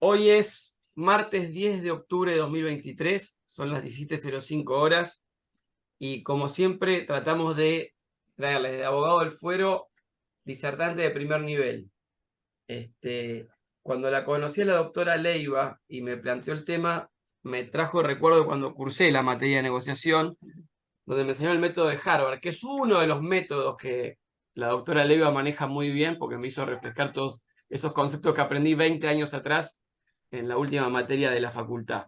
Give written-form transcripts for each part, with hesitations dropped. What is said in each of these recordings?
Hoy es martes 10 de octubre de 2023, son las 17:05 horas, y como siempre tratamos de traerles de abogado del fuero disertante de primer nivel. Cuando la conocí a la doctora Leiva y me planteó el tema, me trajo recuerdo cuando cursé la materia de negociación, donde me enseñó el método de Harvard, que es uno de los métodos que la doctora Leiva maneja muy bien, porque me hizo refrescar todos esos conceptos que aprendí 20 años atrás en la última materia de la facultad.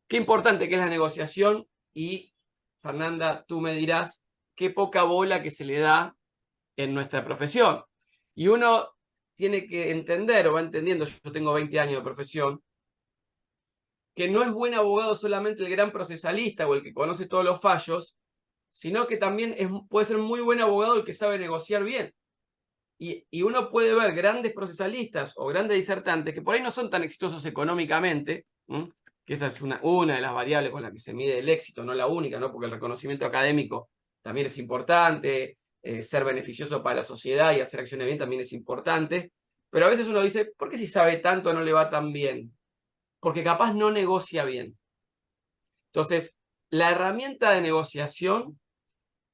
Qué importante que es la negociación y, Fernanda, tú me dirás qué poca bola que se le da en nuestra profesión. Y uno tiene que entender, o va entendiendo, yo tengo 20 años de profesión, que no es buen abogado solamente el gran procesalista o el que conoce todos los fallos, sino que también puede ser muy buen abogado el que sabe negociar bien. Y uno puede ver grandes procesalistas o grandes disertantes que por ahí no son tan exitosos económicamente, que esa es una de las variables con las que se mide el éxito, no la única, ¿no? Porque el reconocimiento académico también es importante, ser beneficioso para la sociedad y hacer acciones bien también es importante, pero a veces uno dice, ¿por qué si sabe tanto no le va tan bien? Porque capaz no negocia bien. Entonces, la herramienta de negociación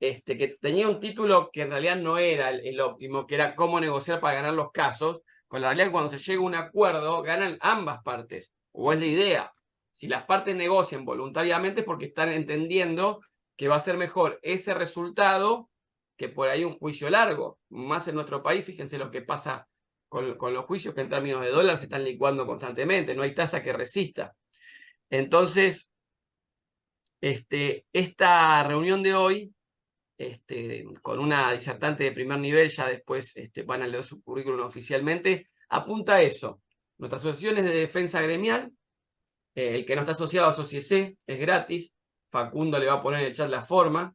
que tenía un título que en realidad no era el óptimo, que era cómo negociar para ganar los casos, con la realidad que cuando se llega a un acuerdo ganan ambas partes, o es la idea. Si las partes negocian voluntariamente es porque están entendiendo que va a ser mejor ese resultado que por ahí un juicio largo. Más en nuestro país, fíjense lo que pasa con los juicios que en términos de dólar se están licuando constantemente, no hay tasa que resista. Entonces, esta reunión de hoy con una disertante de primer nivel, ya después van a leer su currículum oficialmente, apunta a eso. Nuestra asociación es de defensa gremial, el que no está asociado, asóciese, es gratis, Facundo le va a poner en el chat la forma,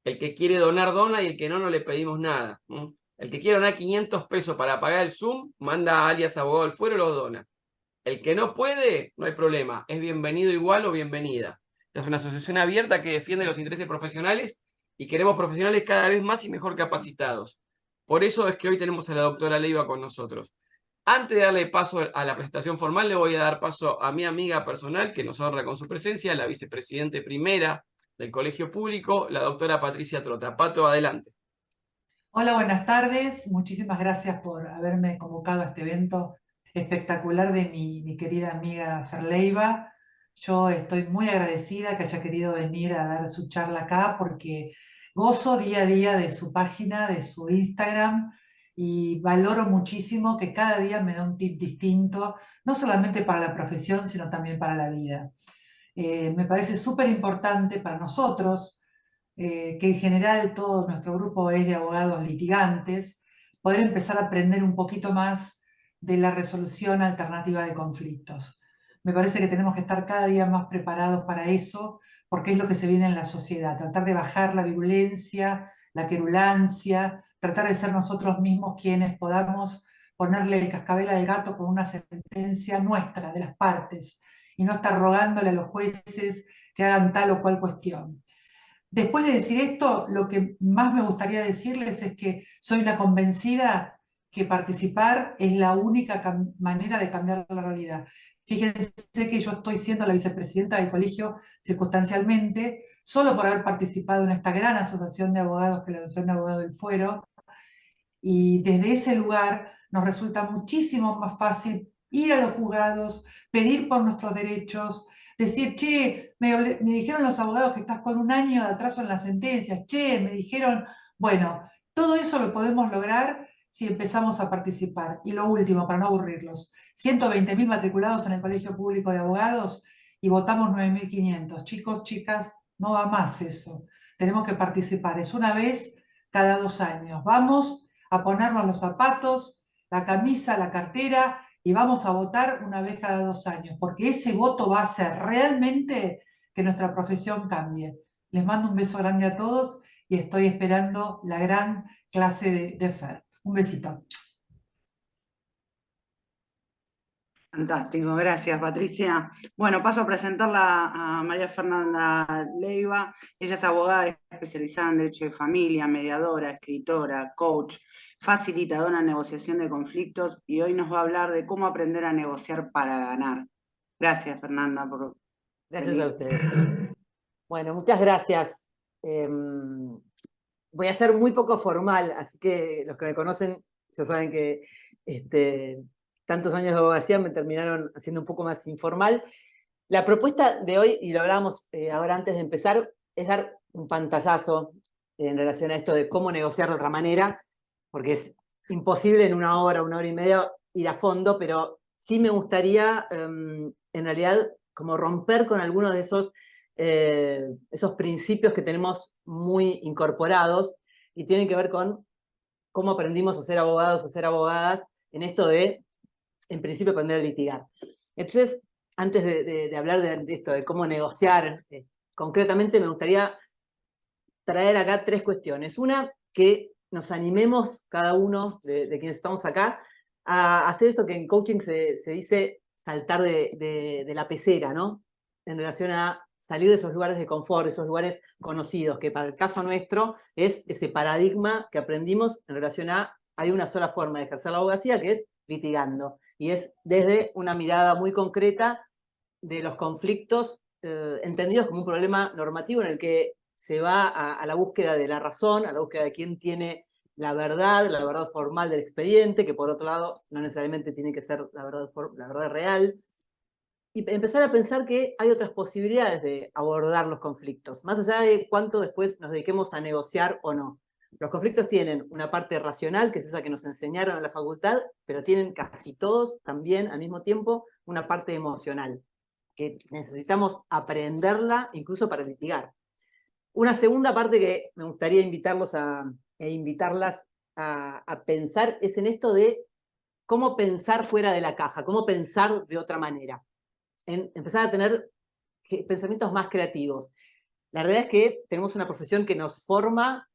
el que quiere donar, dona, y el que no, no le pedimos nada. El que quiere donar 500 pesos para pagar el Zoom, manda a alias abogado del fuero y los dona. El que no puede, no hay problema, es bienvenido igual o bienvenida. Es una asociación abierta que defiende los intereses profesionales y queremos profesionales cada vez más y mejor capacitados. Por eso es que hoy tenemos a la doctora Leiva con nosotros. Antes de darle paso a la presentación formal, le voy a dar paso a mi amiga personal, que nos honra con su presencia, la vicepresidente primera del Colegio Público, la doctora Patricia Trota. Pato, adelante. Hola, buenas tardes. Muchísimas gracias por haberme convocado a este evento espectacular de mi querida amiga Ferleiva. Yo estoy muy agradecida que haya querido venir a dar su charla acá porque gozo día a día de su página, de su Instagram, y valoro muchísimo que cada día me da un tip distinto, no solamente para la profesión, sino también para la vida. Me parece súper importante para nosotros, que en general todo nuestro grupo es de abogados litigantes, poder empezar a aprender un poquito más de la resolución alternativa de conflictos. Me parece que tenemos que estar cada día más preparados para eso, porque es lo que se viene en la sociedad, tratar de bajar la virulencia, la querulancia, tratar de ser nosotros mismos quienes podamos ponerle el cascabel al gato con una sentencia nuestra, de las partes, y no estar rogándole a los jueces que hagan tal o cual cuestión. Después de decir esto, lo que más me gustaría decirles es que soy una convencida que participar es la única manera de cambiar la realidad. Fíjense que yo estoy siendo la vicepresidenta del colegio circunstancialmente, solo por haber participado en esta gran asociación de abogados que es la Asociación de Abogados del Fuero, y desde ese lugar nos resulta muchísimo más fácil ir a los juzgados, pedir por nuestros derechos, decir, che, me dijeron los abogados que estás con un año de atraso en las sentencias, che, me dijeron, bueno, todo eso lo podemos lograr si empezamos a participar. Y lo último, para no aburrirlos, 120.000 matriculados en el Colegio Público de Abogados y votamos 9.500. Chicos, chicas, no va más eso. Tenemos que participar. Es una vez cada 2 años. Vamos a ponernos los zapatos, la camisa, la cartera, y vamos a votar una vez cada 2 años, porque ese voto va a hacer realmente que nuestra profesión cambie. Les mando un beso grande a todos y estoy esperando la gran clase de Fer. Un besito. Fantástico, gracias Patricia. Bueno, paso a presentarla a María Fernanda Leiva. Ella es abogada especializada en Derecho de Familia, mediadora, escritora, coach, facilitadora en negociación de conflictos, y hoy nos va a hablar de cómo aprender a negociar para ganar. Gracias, Fernanda, por Gracias venir. a ustedes. Bueno, muchas gracias. Voy a ser muy poco formal, así que los que me conocen ya saben que tantos años de abogacía me terminaron haciendo un poco más informal. La propuesta de hoy, y lo hablábamos ahora antes de empezar, es dar un pantallazo en relación a esto de cómo negociar de otra manera, porque es imposible en una hora y media ir a fondo, pero sí me gustaría, en realidad, como romper con algunos de esos principios que tenemos muy incorporados y tienen que ver con cómo aprendimos a ser abogados o ser abogadas en esto de, en principio, aprender a litigar. Entonces, antes de hablar de esto, de cómo negociar, concretamente me gustaría traer acá 3 cuestiones. Una, que nos animemos cada uno de quienes estamos acá a hacer esto que en coaching se dice saltar de la pecera, ¿no? En relación a salir de esos lugares de confort, de esos lugares conocidos, que para el caso nuestro es ese paradigma que aprendimos en relación a hay una sola forma de ejercer la abogacía, que es litigando. Y es desde una mirada muy concreta de los conflictos entendidos como un problema normativo en el que se va a la búsqueda de la razón, a la búsqueda de quién tiene la verdad formal del expediente, que por otro lado no necesariamente tiene que ser la verdad real, y empezar a pensar que hay otras posibilidades de abordar los conflictos, más allá de cuánto después nos dediquemos a negociar o no. Los conflictos tienen una parte racional, que es esa que nos enseñaron en la facultad, pero tienen casi todos también al mismo tiempo una parte emocional, que necesitamos aprenderla incluso para litigar. Una segunda parte que me gustaría invitarlas a pensar es en esto de cómo pensar fuera de la caja, cómo pensar de otra manera. En empezar a tener pensamientos más creativos. La realidad es que tenemos una profesión que nos forma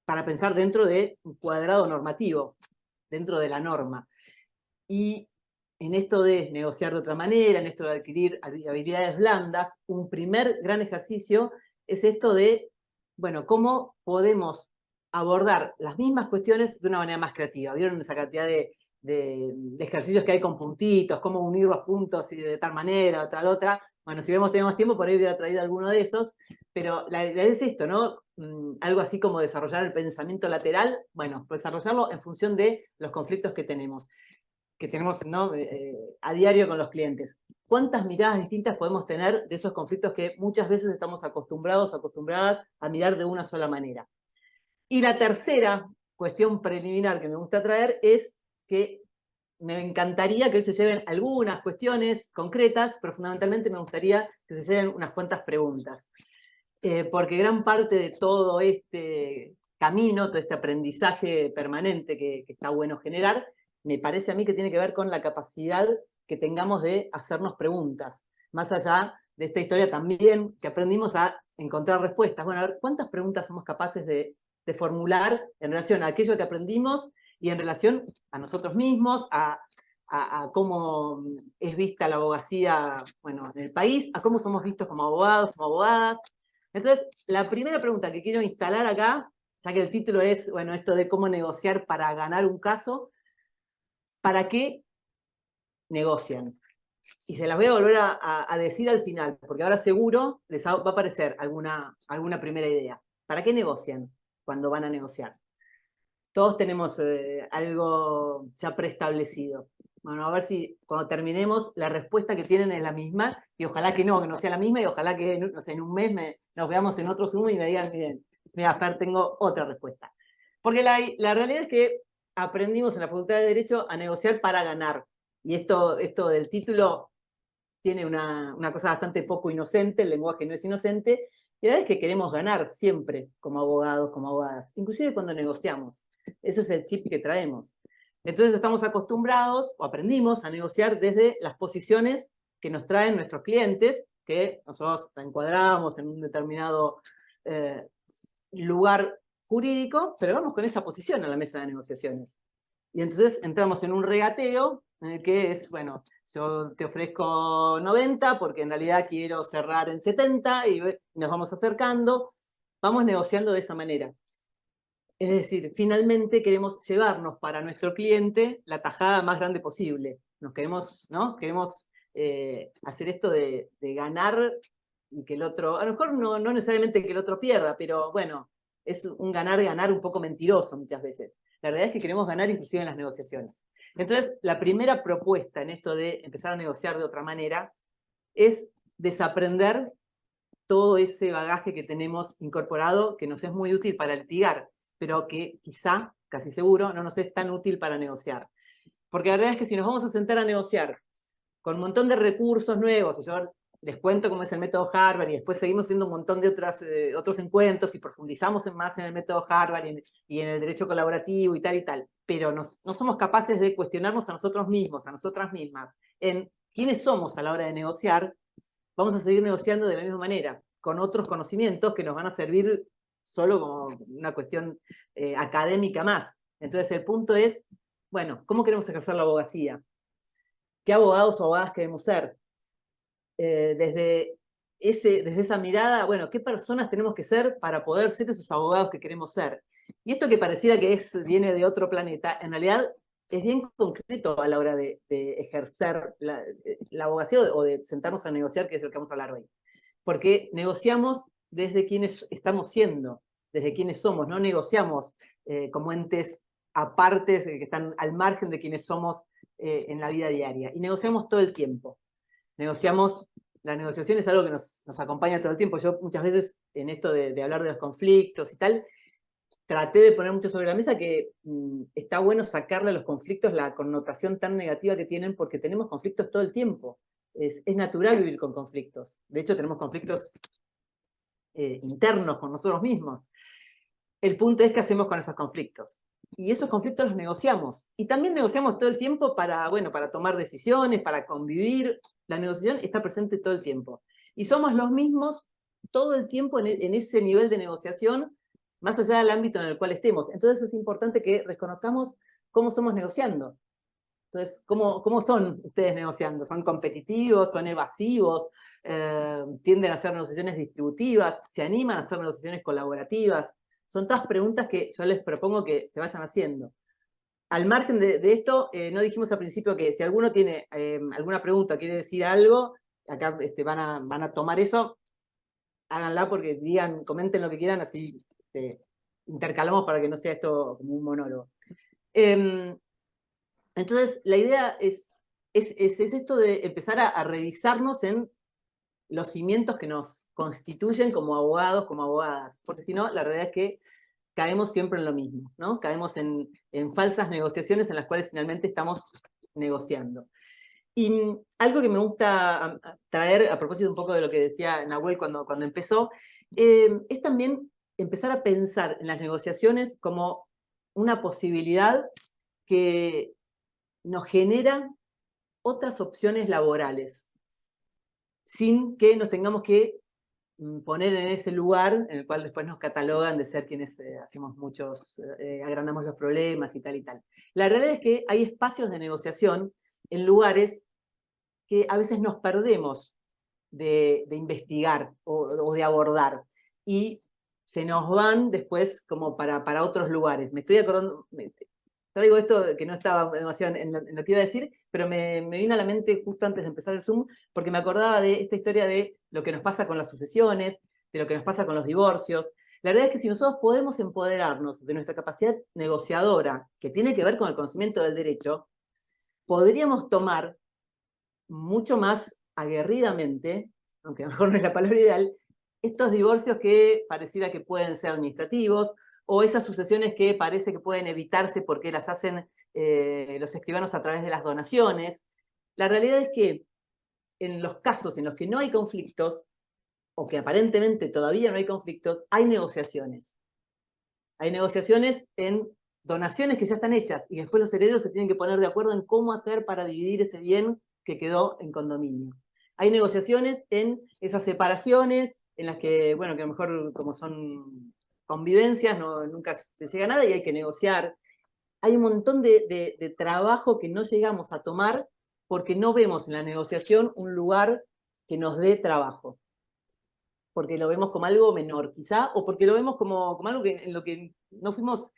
para pensar dentro de un cuadrado normativo, dentro de la norma. Y en esto de negociar de otra manera, en esto de adquirir habilidades blandas, un primer gran ejercicio es esto de, bueno, cómo podemos abordar las mismas cuestiones de una manera más creativa. ¿Vieron esa cantidad de ejercicios que hay con puntitos, cómo unir los puntos y de tal manera, otra otra? Bueno, si tenemos tiempo, por ahí hubiera traído alguno de esos, pero la idea es esto, ¿no? Algo así como desarrollar el pensamiento lateral, bueno, desarrollarlo en función de los conflictos que tenemos, ¿no? A diario con los clientes. ¿Cuántas miradas distintas podemos tener de esos conflictos que muchas veces estamos acostumbradas a mirar de una sola manera? Y la tercera cuestión preliminar que me gusta traer es que me encantaría que hoy se lleven algunas cuestiones concretas, pero fundamentalmente me gustaría que se lleven unas cuantas preguntas. Porque gran parte de todo este camino, todo este aprendizaje permanente que está bueno generar, me parece a mí que tiene que ver con la capacidad que tengamos de hacernos preguntas. Más allá de esta historia también, que aprendimos a encontrar respuestas. Bueno, a ver, ¿cuántas preguntas somos capaces de formular en relación a aquello que aprendimos y en relación a nosotros mismos, a cómo es vista la abogacía, bueno, en el país, a cómo somos vistos como abogados, como abogadas? Entonces, la primera pregunta que quiero instalar acá, ya que el título es, bueno, esto de cómo negociar para ganar un caso, ¿para qué negocian? Y se las voy a volver a decir al final, porque ahora seguro les va a aparecer alguna primera idea. ¿Para qué negocian cuando van a negociar? Todos tenemos algo ya preestablecido. Bueno, a ver si cuando terminemos la respuesta que tienen es la misma, y ojalá que no sea la misma, y ojalá que no sé, en un mes nos veamos en otro Zoom y me digan, miren, mira, Fer, tengo otra respuesta. Porque la realidad es que aprendimos en la Facultad de Derecho a negociar para ganar. Y esto del título tiene una cosa bastante poco inocente, el lenguaje no es inocente, y la verdad es que queremos ganar siempre como abogados, como abogadas, inclusive cuando negociamos. Ese es el chip que traemos. Entonces estamos acostumbrados, o aprendimos a negociar desde las posiciones que nos traen nuestros clientes, que nosotros encuadramos en un determinado lugar jurídico, pero vamos con esa posición a la mesa de negociaciones. Y entonces entramos en un regateo en el que es, bueno, yo te ofrezco 90 porque en realidad quiero cerrar en 70 y nos vamos acercando, vamos negociando de esa manera. Es decir, finalmente queremos llevarnos para nuestro cliente la tajada más grande posible. Nos queremos, ¿no? Queremos hacer esto de ganar y que el otro, a lo mejor no necesariamente que el otro pierda, pero bueno, es un ganar-ganar un poco mentiroso muchas veces. La realidad es que queremos ganar inclusive en las negociaciones. Entonces, la primera propuesta en esto de empezar a negociar de otra manera es desaprender todo ese bagaje que tenemos incorporado, que nos es muy útil para litigar, pero que quizá, casi seguro, no nos es tan útil para negociar. Porque la verdad es que si nos vamos a sentar a negociar con un montón de recursos nuevos, y yo les cuento cómo es el método Harvard, y después seguimos haciendo un montón de otros encuentros y profundizamos más en el método Harvard y en el derecho colaborativo y tal, pero no somos capaces de cuestionarnos a nosotros mismos, a nosotras mismas, en quiénes somos a la hora de negociar, vamos a seguir negociando de la misma manera, con otros conocimientos que nos van a servir solo como una cuestión académica más. Entonces el punto es, bueno, ¿cómo queremos ejercer la abogacía? ¿Qué abogados o abogadas queremos ser? Desde esa mirada, bueno, ¿qué personas tenemos que ser para poder ser esos abogados que queremos ser? Y esto que pareciera que viene de otro planeta, en realidad es bien concreto a la hora de ejercer la abogacía o de sentarnos a negociar, que es de lo que vamos a hablar hoy. Porque negociamos desde quienes estamos siendo, desde quienes somos, no negociamos como entes apartes que están al margen de quienes somos en la vida diaria. Y negociamos todo el tiempo. La negociación es algo que nos acompaña todo el tiempo. Yo muchas veces en esto de hablar de los conflictos y tal, traté de poner mucho sobre la mesa que está bueno sacarle a los conflictos la connotación tan negativa que tienen, porque tenemos conflictos todo el tiempo. Es natural vivir con conflictos. De hecho, tenemos conflictos internos con nosotros mismos. El punto es qué hacemos con esos conflictos. Y esos conflictos los negociamos. Y también negociamos todo el tiempo para tomar decisiones, para convivir. La negociación está presente todo el tiempo. Y somos los mismos todo el tiempo en ese nivel de negociación, más allá del ámbito en el cual estemos. Entonces es importante que reconozcamos cómo somos negociando. Entonces, ¿cómo son ustedes negociando? ¿Son competitivos? ¿Son evasivos? ¿Tienden a hacer negociaciones distributivas? ¿Se animan a hacer negociaciones colaborativas? Son todas preguntas que yo les propongo que se vayan haciendo. Al margen de esto, no dijimos al principio que si alguno tiene alguna pregunta, quiere decir algo, acá van a tomar eso, háganla porque digan, comenten lo que quieran, así intercalamos para que no sea esto como un monólogo. Entonces, la idea es esto de empezar a revisarnos en los cimientos que nos constituyen como abogados, como abogadas, porque si no, la realidad es que caemos siempre en lo mismo, ¿no? Caemos en falsas negociaciones en las cuales finalmente estamos negociando. Y algo que me gusta traer, a propósito un poco de lo que decía Nahuel cuando empezó, es también empezar a pensar en las negociaciones como una posibilidad que nos genera otras opciones laborales, sin que nos tengamos que poner en ese lugar en el cual después nos catalogan de ser quienes hacemos agrandamos los problemas y tal y tal. La realidad es que hay espacios de negociación en lugares que a veces nos perdemos de investigar o de abordar y se nos van después como para otros lugares. Me estoy acordando, traigo esto que no estaba demasiado en lo que iba a decir, pero me vino a la mente justo antes de empezar el Zoom, porque me acordaba de esta historia de lo que nos pasa con las sucesiones, de lo que nos pasa con los divorcios. La verdad es que si nosotros podemos empoderarnos de nuestra capacidad negociadora, que tiene que ver con el conocimiento del derecho, podríamos tomar mucho más aguerridamente, aunque a lo mejor no es la palabra ideal, estos divorcios que pareciera que pueden ser administrativos, o esas sucesiones que parece que pueden evitarse porque las hacen los escribanos a través de las donaciones. La realidad es que en los casos en los que no hay conflictos, o que aparentemente todavía no hay conflictos, hay negociaciones. Hay negociaciones en donaciones que ya están hechas, y después los herederos se tienen que poner de acuerdo en cómo hacer para dividir ese bien que quedó en condominio. Hay negociaciones en esas separaciones, en las que, bueno, que a lo mejor como son convivencias, nunca se llega a nada y hay que negociar. Hay un montón de trabajo que no llegamos a tomar porque no vemos en la negociación un lugar que nos dé trabajo. porque lo vemos como algo menor, quizá, o porque lo vemos como algo en lo que no fuimos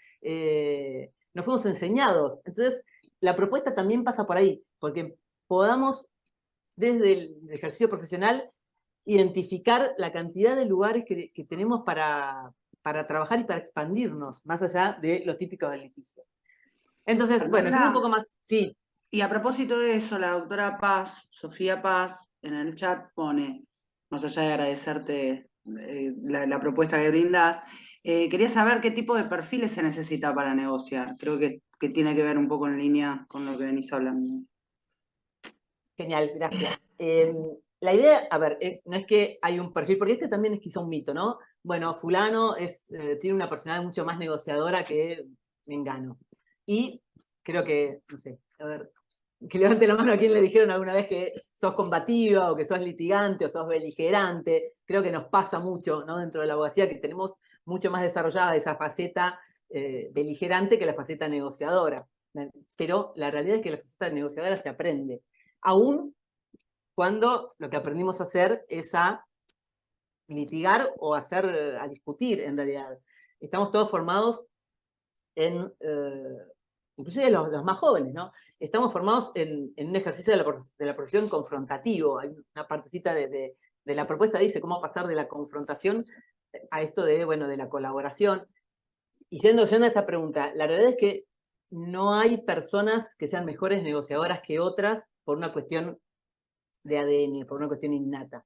enseñados. Entonces, la propuesta también pasa por ahí, porque podamos, desde el ejercicio profesional, identificar la cantidad de lugares que tenemos para trabajar y para expandirnos, más allá de lo típico del litigio. Entonces, bueno, siendo un poco más... Sí. Y a propósito de eso, la doctora Paz, Sofía Paz, en el chat pone, más allá de agradecerte la propuesta que brindás, quería saber qué tipo de perfiles se necesita para negociar. Creo que tiene que ver un poco en línea con lo que venís hablando. Genial, gracias. La idea, a ver, no es que hay un perfil, porque este también es quizá un mito, ¿no? Bueno, fulano tiene una personalidad mucho más negociadora que Mengano. Y creo que, no sé, a ver, que levante la mano a quien le dijeron alguna vez que sos combativa o que sos litigante o sos beligerante. Creo que nos pasa mucho, ¿no? Dentro de la abogacía, que tenemos mucho más desarrollada esa faceta beligerante que la faceta negociadora. Pero la realidad es que la faceta negociadora se aprende. Aún cuando lo que aprendimos a hacer es a litigar o a discutir, en realidad. Estamos todos formados inclusive los más jóvenes, ¿no? Estamos formados en un ejercicio de la profesión confrontativo. Hay una partecita de la propuesta dice cómo pasar de la confrontación a esto de la colaboración. Y yendo a esta pregunta, la realidad es que no hay personas que sean mejores negociadoras que otras por una cuestión de ADN, por una cuestión innata.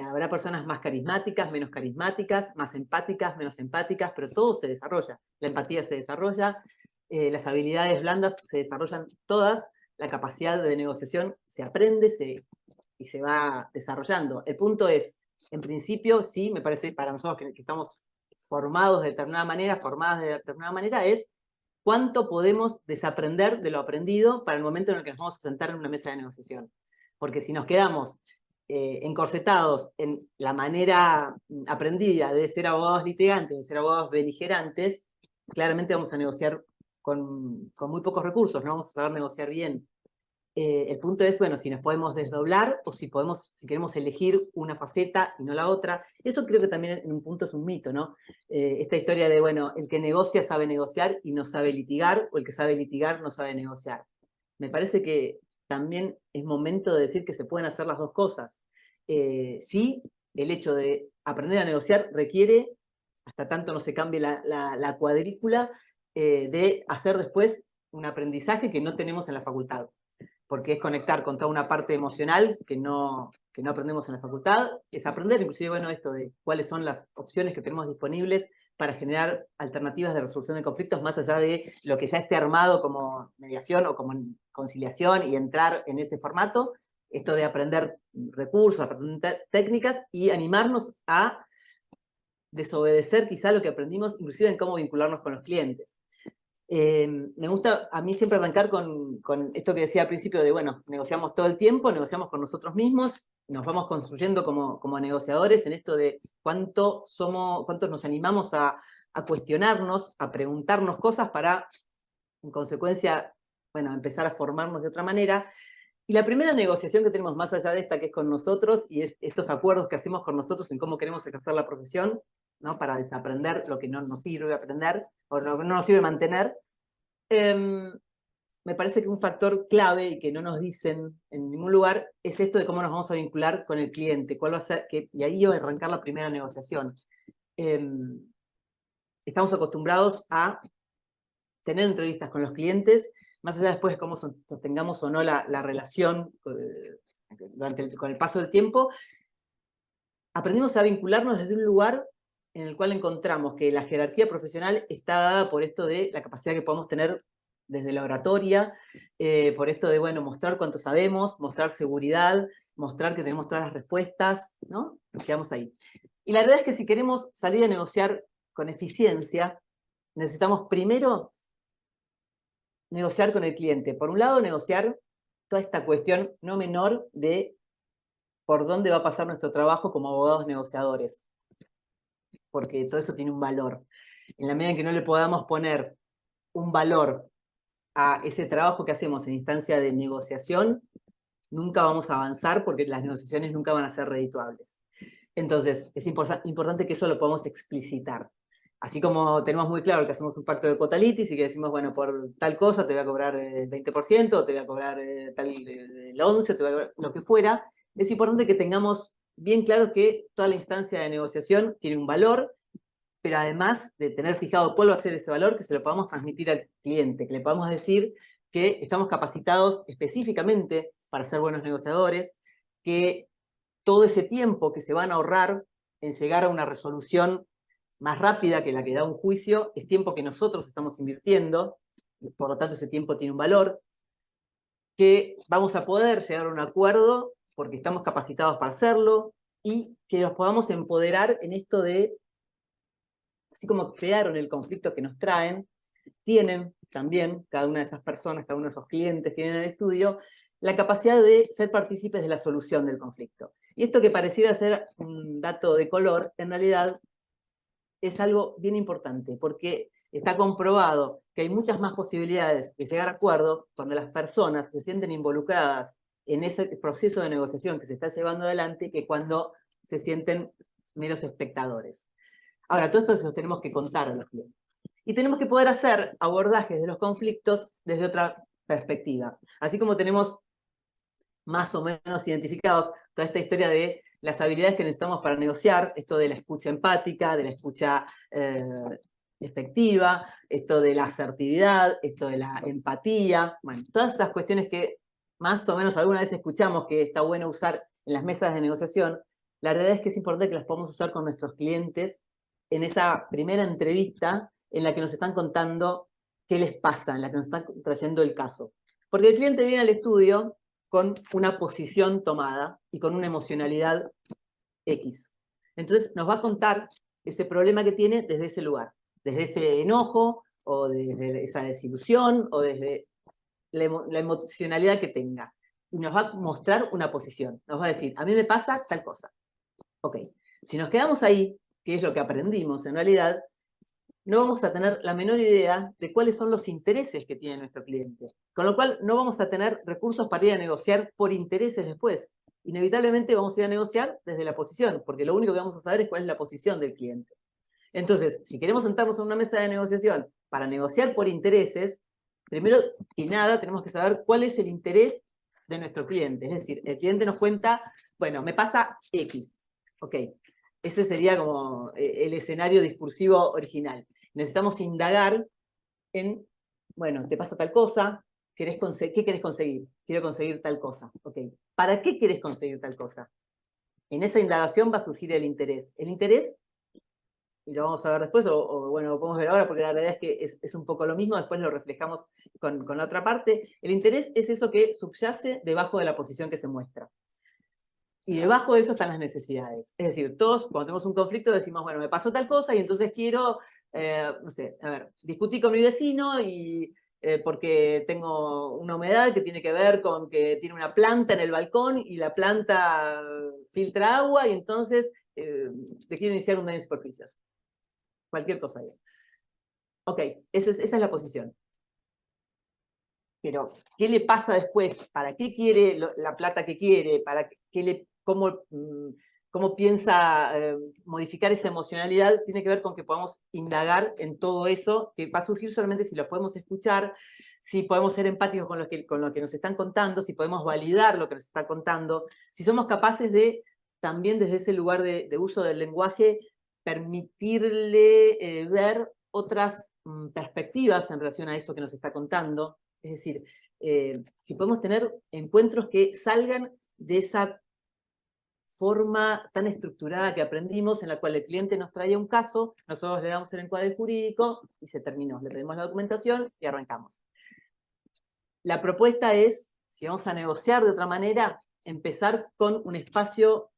Habrá personas más carismáticas, menos carismáticas, más empáticas, menos empáticas, pero todo se desarrolla. La empatía se desarrolla, las habilidades blandas se desarrollan todas, la capacidad de negociación se aprende y se va desarrollando. El punto es, en principio, sí, me parece, para nosotros que estamos formadas de determinada manera, es cuánto podemos desaprender de lo aprendido para el momento en el que nos vamos a sentar en una mesa de negociación. Porque si nos quedamos encorsetados en la manera aprendida de ser abogados litigantes, de ser abogados beligerantes, claramente vamos a negociar con muy pocos recursos, no vamos a saber negociar bien. El punto es, bueno, si nos podemos desdoblar o si queremos elegir una faceta y no la otra. Eso creo que también en un punto es un mito, ¿no? Esta historia de, bueno, el que negocia sabe negociar y no sabe litigar, o el que sabe litigar no sabe negociar. Me parece que también es momento de decir que se pueden hacer las dos cosas. Sí, el hecho de aprender a negociar requiere, hasta tanto no se cambie la cuadrícula, de hacer después un aprendizaje que no tenemos en la facultad, porque es conectar con toda una parte emocional que no aprendemos en la facultad, es aprender inclusive, bueno, esto de cuáles son las opciones que tenemos disponibles para generar alternativas de resolución de conflictos más allá de lo que ya esté armado como mediación o como conciliación y entrar en ese formato, esto de aprender recursos, aprender técnicas y animarnos a desobedecer quizá lo que aprendimos, inclusive en cómo vincularnos con los clientes. Me gusta a mí siempre arrancar con esto que decía al principio de, bueno, negociamos todo el tiempo, negociamos con nosotros mismos, nos vamos construyendo como negociadores en esto de cuántos nos animamos a cuestionarnos, a preguntarnos cosas para, en consecuencia, bueno, empezar a formarnos de otra manera. Y la primera negociación que tenemos más allá de esta, que es con nosotros, y es estos acuerdos que hacemos con nosotros en cómo queremos ejercer la profesión, ¿no? Para desaprender lo que no nos sirve aprender, o lo que no nos sirve mantener, me parece que un factor clave y que no nos dicen en ningún lugar es esto de cómo nos vamos a vincular con el cliente, cuál va a ser, y ahí va a arrancar la primera negociación. Estamos acostumbrados a tener entrevistas con los clientes, más allá después de cómo tengamos o no la relación con el paso del tiempo, aprendimos a vincularnos desde un lugar en el cual encontramos que la jerarquía profesional está dada por esto de la capacidad que podemos tener desde la oratoria, por esto de, bueno, mostrar cuánto sabemos, mostrar seguridad, mostrar que tenemos todas las respuestas, ¿no? Nos quedamos ahí. Y la verdad es que si queremos salir a negociar con eficiencia, necesitamos primero negociar con el cliente. Por un lado, negociar toda esta cuestión no menor de por dónde va a pasar nuestro trabajo como abogados negociadores, porque todo eso tiene un valor. En la medida en que no le podamos poner un valor a ese trabajo que hacemos en instancia de negociación, nunca vamos a avanzar porque las negociaciones nunca van a ser redituables. Entonces, es importante que eso lo podamos explicitar. Así como tenemos muy claro que hacemos un pacto de cotalitis y que decimos, bueno, por tal cosa te voy a cobrar el 20%, te voy a cobrar el 11%, te voy a cobrar lo que fuera, es importante que tengamos bien claro que toda la instancia de negociación tiene un valor, pero además de tener fijado cuál va a ser ese valor, que se lo podamos transmitir al cliente, que le podamos decir que estamos capacitados específicamente para ser buenos negociadores, que todo ese tiempo que se van a ahorrar en llegar a una resolución más rápida que la que da un juicio, es tiempo que nosotros estamos invirtiendo, por lo tanto ese tiempo tiene un valor, que vamos a poder llegar a un acuerdo porque estamos capacitados para hacerlo, y que nos podamos empoderar en esto de, así como crearon el conflicto que nos traen, tienen también, cada una de esas personas, cada uno de esos clientes que vienen al estudio, la capacidad de ser partícipes de la solución del conflicto. Y esto que pareciera ser un dato de color, en realidad es algo bien importante, porque está comprobado que hay muchas más posibilidades de llegar a acuerdos cuando las personas se sienten involucradas en ese proceso de negociación que se está llevando adelante que cuando se sienten meros espectadores. Ahora, todo esto se los tenemos que contar a los clientes. Y tenemos que poder hacer abordajes de los conflictos desde otra perspectiva. Así como tenemos más o menos identificados toda esta historia de las habilidades que necesitamos para negociar, esto de la escucha empática, de la escucha efectiva, esto de la asertividad, esto de la empatía, bueno, todas esas cuestiones que más o menos alguna vez escuchamos que está bueno usar en las mesas de negociación, la realidad es que es importante que las podamos usar con nuestros clientes en esa primera entrevista en la que nos están contando qué les pasa, en la que nos están trayendo el caso. Porque el cliente viene al estudio con una posición tomada y con una emocionalidad X. Entonces nos va a contar ese problema que tiene desde ese lugar, desde ese enojo, o desde esa desilusión, o desde la emocionalidad que tenga. Y nos va a mostrar una posición. Nos va a decir, a mí me pasa tal cosa. Ok, si nos quedamos ahí, que es lo que aprendimos en realidad, no vamos a tener la menor idea de cuáles son los intereses que tiene nuestro cliente. Con lo cual, no vamos a tener recursos para ir a negociar por intereses después. Inevitablemente vamos a ir a negociar desde la posición, porque lo único que vamos a saber es cuál es la posición del cliente. Entonces, si queremos sentarnos en una mesa de negociación para negociar por intereses, primero que nada tenemos que saber cuál es el interés de nuestro cliente. Es decir, el cliente nos cuenta, bueno, me pasa X. Ok, ese sería como el escenario discursivo original. Necesitamos indagar en, bueno, te pasa tal cosa, ¿qué querés conseguir? Quiero conseguir tal cosa. Ok, ¿para qué querés conseguir tal cosa? En esa indagación va a surgir el interés. El interés, y lo vamos a ver después, o bueno, lo podemos ver ahora, porque la realidad es que es un poco lo mismo, después lo reflejamos con la otra parte. El interés es eso que subyace debajo de la posición que se muestra. Y debajo de eso están las necesidades. Es decir, todos cuando tenemos un conflicto decimos, bueno, me pasó tal cosa y entonces quiero, no sé, a ver, discutí con mi vecino y porque tengo una humedad que tiene que ver con que tiene una planta en el balcón y la planta filtra agua y entonces le quiero iniciar un daño superficioso. Cualquier cosa ahí. Ok, esa es la posición. Pero, ¿qué le pasa después? ¿Para qué quiere la plata que quiere? ¿Para cómo piensa modificar esa emocionalidad? Tiene que ver con que podamos indagar en todo eso, que va a surgir solamente si lo podemos escuchar, si podemos ser empáticos con lo que nos están contando, si podemos validar lo que nos está contando, si somos capaces de, también desde ese lugar de uso del lenguaje, permitirle ver otras perspectivas en relación a eso que nos está contando. Es decir, si podemos tener encuentros que salgan de esa forma tan estructurada que aprendimos, en la cual el cliente nos trae un caso, nosotros le damos el encuadre jurídico y se terminó. Le pedimos la documentación y arrancamos. La propuesta es, si vamos a negociar de otra manera, empezar con un espacio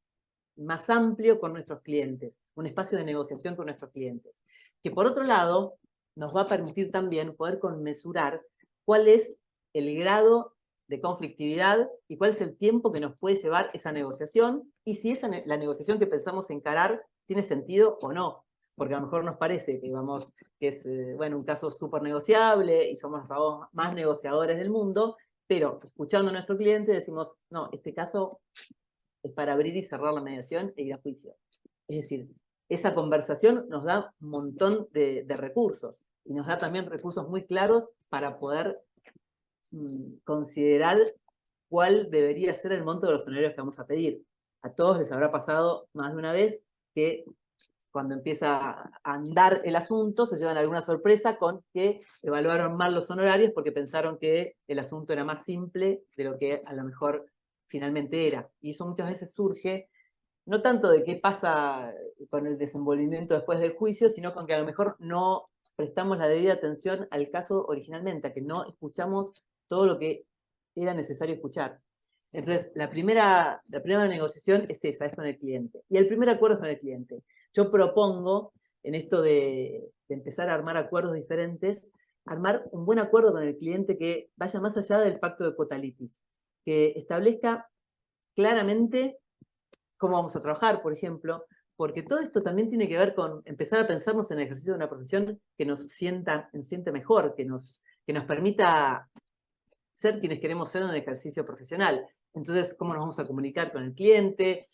más amplio con nuestros clientes, un espacio de negociación con nuestros clientes, que por otro lado nos va a permitir también poder conmesurar cuál es el grado de conflictividad y cuál es el tiempo que nos puede llevar esa negociación y si la negociación que pensamos encarar tiene sentido o no. Porque a lo mejor nos parece que es bueno, un caso súper negociable y somos los más negociadores del mundo, pero escuchando a nuestro cliente decimos, no, este caso es para abrir y cerrar la mediación e ir a juicio. Es decir, esa conversación nos da un montón de recursos y nos da también recursos muy claros para poder considerar cuál debería ser el monto de los honorarios que vamos a pedir. A todos les habrá pasado más de una vez que cuando empieza a andar el asunto se llevan alguna sorpresa con que evaluaron mal los honorarios porque pensaron que el asunto era más simple de lo que a lo mejor finalmente era. Y eso muchas veces surge no tanto de qué pasa con el desenvolvimiento después del juicio, sino con que a lo mejor no prestamos la debida atención al caso originalmente, a que no escuchamos todo lo que era necesario escuchar. Entonces, la primera negociación es esa, es con el cliente. Y el primer acuerdo es con el cliente. Yo propongo, en esto de empezar a armar acuerdos diferentes, armar un buen acuerdo con el cliente que vaya más allá del pacto de quotalitis, que establezca claramente cómo vamos a trabajar, por ejemplo, porque todo esto también tiene que ver con empezar a pensarnos en el ejercicio de una profesión que nos siente mejor, que nos permita ser quienes queremos ser en el ejercicio profesional. Entonces, ¿cómo nos vamos a comunicar con el cliente?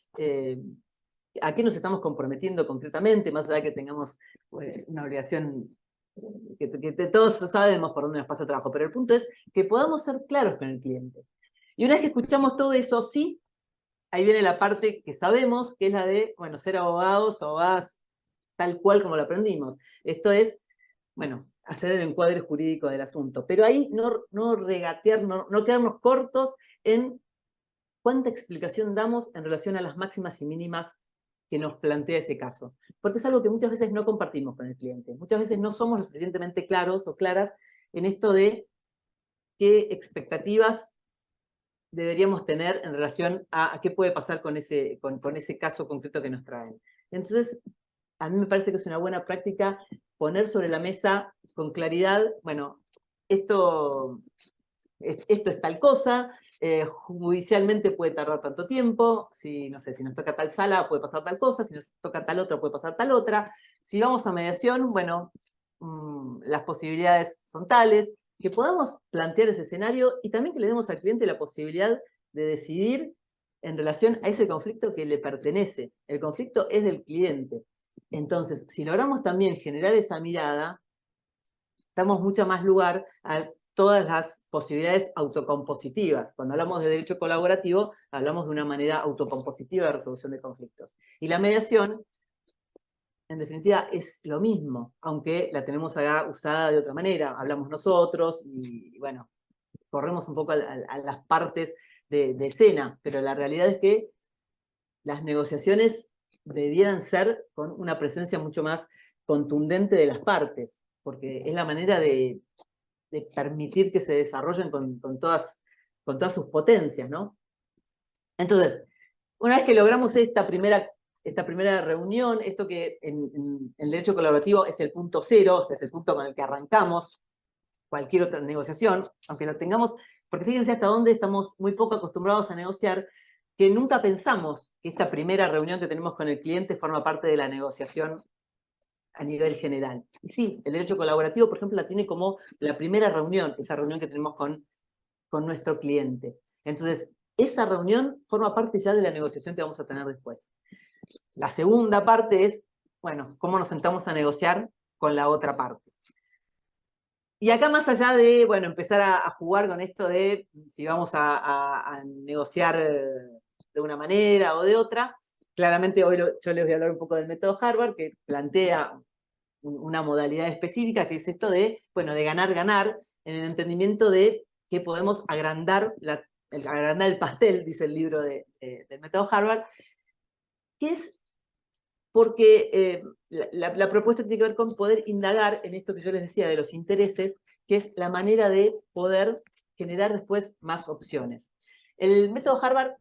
¿A qué nos estamos comprometiendo concretamente? Más allá de que tengamos una obligación, que todos sabemos por dónde nos pasa el trabajo, pero el punto es que podamos ser claros con el cliente. Y una vez que escuchamos todo eso, sí, ahí viene la parte que sabemos, que es la de, bueno, ser abogados o abogadas tal cual como lo aprendimos. Esto es, bueno, hacer el encuadre jurídico del asunto. Pero ahí no regatear, no quedarnos cortos en cuánta explicación damos en relación a las máximas y mínimas que nos plantea ese caso. Porque es algo que muchas veces no compartimos con el cliente. Muchas veces no somos lo suficientemente claros o claras en esto de qué expectativas deberíamos tener en relación a qué puede pasar con ese caso concreto que nos traen. Entonces, a mí me parece que es una buena práctica poner sobre la mesa con claridad, bueno, esto es tal cosa, judicialmente puede tardar tanto tiempo, si, no sé, si nos toca tal sala puede pasar tal cosa, si nos toca tal otra puede pasar tal otra. Si vamos a mediación, bueno, las posibilidades son tales, que podamos plantear ese escenario y también que le demos al cliente la posibilidad de decidir en relación a ese conflicto que le pertenece. El conflicto es del cliente. Entonces, si logramos también generar esa mirada, damos mucho más lugar a todas las posibilidades autocompositivas. Cuando hablamos de derecho colaborativo, hablamos de una manera autocompositiva de resolución de conflictos. Y la mediación, en definitiva, es lo mismo, aunque la tenemos acá usada de otra manera. Hablamos nosotros y, bueno, corremos un poco a las partes de escena, pero la realidad es que las negociaciones debieran ser con una presencia mucho más contundente de las partes, porque es la manera de permitir que se desarrollen con todas sus potencias, ¿no? Entonces, una vez que logramos esta primera reunión, esto que en el derecho colaborativo es el punto cero, o sea, es el punto con el que arrancamos cualquier otra negociación, aunque lo tengamos, porque fíjense hasta dónde estamos muy poco acostumbrados a negociar, que nunca pensamos que esta primera reunión que tenemos con el cliente forma parte de la negociación a nivel general. Y sí, el derecho colaborativo, por ejemplo, la tiene como la primera reunión, esa reunión que tenemos con nuestro cliente. Entonces, esa reunión forma parte ya de la negociación que vamos a tener después. La segunda parte es, bueno, cómo nos sentamos a negociar con la otra parte. Y acá más allá de, bueno, empezar a jugar con esto de si vamos a negociar de una manera o de otra, claramente hoy yo les voy a hablar un poco del método Harvard, que plantea una modalidad específica, que es esto de, bueno, de ganar-ganar, en el entendimiento de que podemos agrandar el pastel, dice el libro del método Harvard, que es porque la propuesta tiene que ver con poder indagar en esto que yo les decía de los intereses, que es la manera de poder generar después más opciones. El método Harvard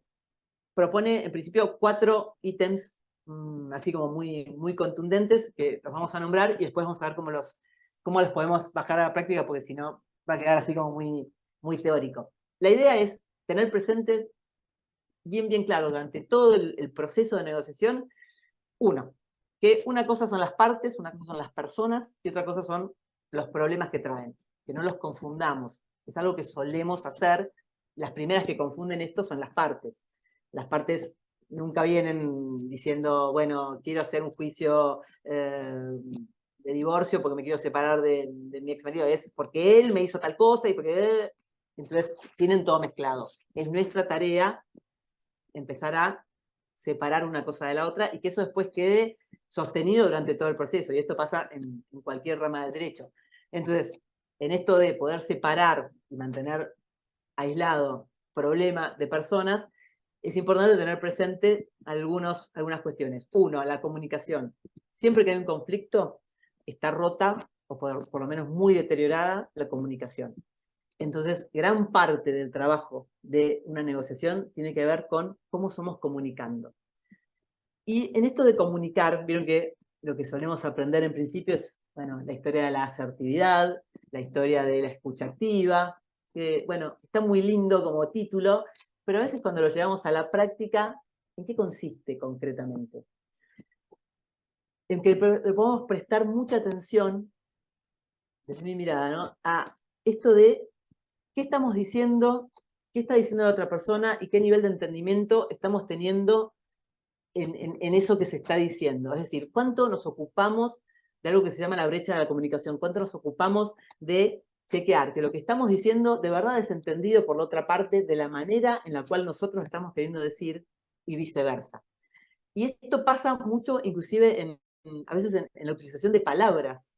propone en principio 4 ítems así como muy, muy contundentes, que los vamos a nombrar y después vamos a ver cómo los podemos bajar a la práctica, porque si no va a quedar así como muy, muy teórico. La idea es tener presentes bien claro durante todo el proceso de negociación, que una cosa son las partes, una cosa son las personas y otra cosa son los problemas que traen. Que no los confundamos. Es algo que solemos hacer. Las primeras que confunden esto son las partes. Las partes nunca vienen diciendo, bueno, quiero hacer un juicio de divorcio porque me quiero separar de mi ex marido, es porque él me hizo tal cosa y porque... Entonces, tienen todo mezclado. Es nuestra tarea empezar a separar una cosa de la otra y que eso después quede sostenido durante todo el proceso. Y esto pasa en cualquier rama del derecho. Entonces, en esto de poder separar y mantener aislado problema de personas, es importante tener presente algunas cuestiones. Uno, la comunicación. Siempre que hay un conflicto, está rota, o por lo menos muy deteriorada, la comunicación. Entonces, gran parte del trabajo de una negociación tiene que ver con cómo somos comunicando. Y en esto de comunicar, vieron que lo que solemos aprender en principio es, bueno, la historia de la asertividad, la historia de la escucha activa, que, bueno, está muy lindo como título, pero a veces cuando lo llevamos a la práctica, ¿en qué consiste concretamente? En que le podemos prestar mucha atención, desde mi mirada, ¿no?, a esto de qué estamos diciendo, qué está diciendo la otra persona y qué nivel de entendimiento estamos teniendo en eso que se está diciendo. Es decir, cuánto nos ocupamos de algo que se llama la brecha de la comunicación, cuánto nos ocupamos de chequear que lo que estamos diciendo de verdad es entendido por la otra parte de la manera en la cual nosotros estamos queriendo decir y viceversa. Y esto pasa mucho inclusive a veces en la utilización de palabras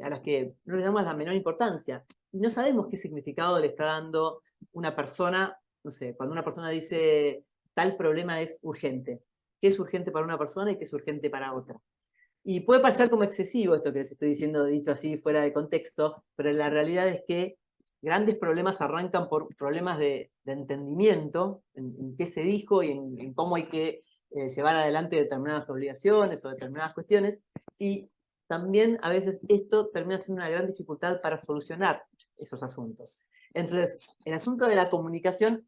a las que no les damos la menor importancia. Y no sabemos qué significado le está dando una persona, no sé, cuando una persona dice tal problema es urgente. ¿Qué es urgente para una persona y qué es urgente para otra? Y puede parecer como excesivo esto que les estoy diciendo, dicho así, fuera de contexto, pero la realidad es que grandes problemas arrancan por problemas de entendimiento, en qué se dijo y en cómo hay que llevar adelante determinadas obligaciones o determinadas cuestiones, y también a veces esto termina siendo una gran dificultad para solucionar esos asuntos. Entonces, el asunto de la comunicación,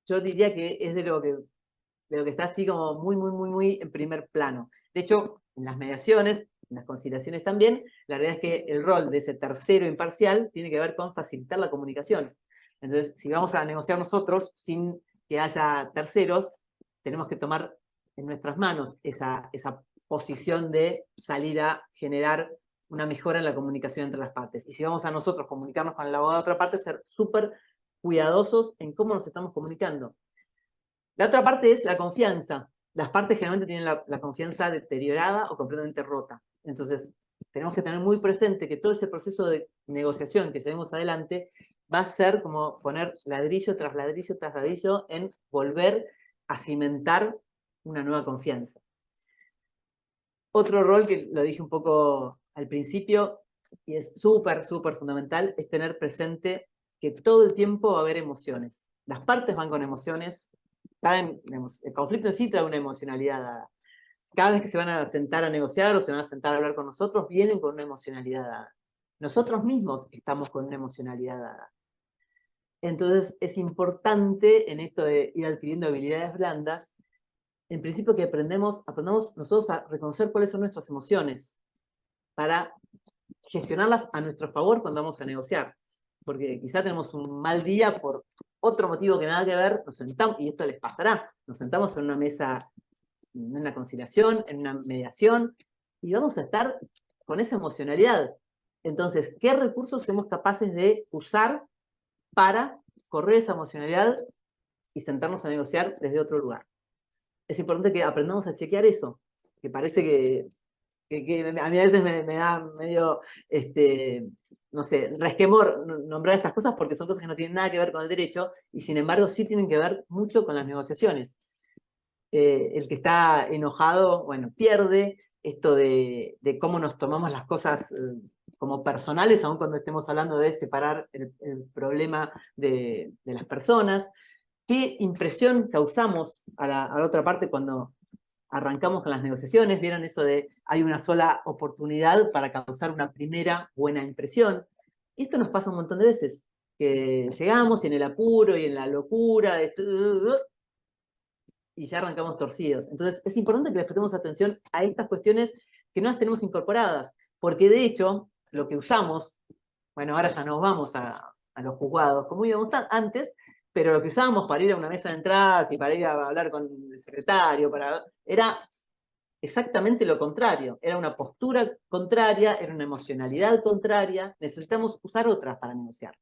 yo diría que es de lo que está así como muy en primer plano. De hecho, en las mediaciones, en las conciliaciones también, la realidad es que el rol de ese tercero imparcial tiene que ver con facilitar la comunicación. Entonces, si vamos a negociar nosotros sin que haya terceros, tenemos que tomar en nuestras manos esa posición de salir a generar una mejora en la comunicación entre las partes. Y si vamos a nosotros comunicarnos con el abogado de otra parte, ser súper cuidadosos en cómo nos estamos comunicando. La otra parte es la confianza. Las partes generalmente tienen la confianza deteriorada o completamente rota. Entonces, tenemos que tener muy presente que todo ese proceso de negociación que llevemos adelante va a ser como poner ladrillo tras ladrillo tras ladrillo en volver a cimentar una nueva confianza. Otro rol que lo dije un poco al principio, y es súper fundamental, es tener presente que todo el tiempo va a haber emociones. Las partes van con emociones, el conflicto en sí trae una emocionalidad dada. Cada vez que se van a sentar a negociar o se van a sentar a hablar con nosotros, vienen con una emocionalidad dada. Nosotros mismos estamos con una emocionalidad dada. Entonces es importante en esto de ir adquiriendo habilidades blandas, en principio que aprendamos nosotros a reconocer cuáles son nuestras emociones para gestionarlas a nuestro favor cuando vamos a negociar. Porque quizá tenemos un mal día por otro motivo que nada que ver, nos sentamos, y esto les pasará, nos sentamos en una mesa, en una conciliación, en una mediación, y vamos a estar con esa emocionalidad. Entonces, ¿qué recursos somos capaces de usar para correr esa emocionalidad y sentarnos a negociar desde otro lugar? Es importante que aprendamos a chequear eso, que parece que a mí a veces me da medio, no sé, resquemor nombrar estas cosas porque son cosas que no tienen nada que ver con el derecho y sin embargo sí tienen que ver mucho con las negociaciones. El que está enojado, bueno, pierde esto de cómo nos tomamos las cosas como personales, aun cuando estemos hablando de separar el problema de las personas. ¿Qué impresión causamos a la otra parte cuando arrancamos con las negociaciones? ¿Vieron eso de hay una sola oportunidad para causar una primera buena impresión? Y esto nos pasa un montón de veces, que llegamos y en el apuro y en la locura, y ya arrancamos torcidos. Entonces es importante que les prestemos atención a estas cuestiones que no las tenemos incorporadas, porque de hecho lo que usamos, bueno, ahora ya nos vamos a los juzgados, como íbamos antes, pero lo que usábamos para ir a una mesa de entradas y para ir a hablar con el secretario, era exactamente lo contrario. Era una postura contraria, era una emocionalidad contraria. Necesitamos usar otras para negociar.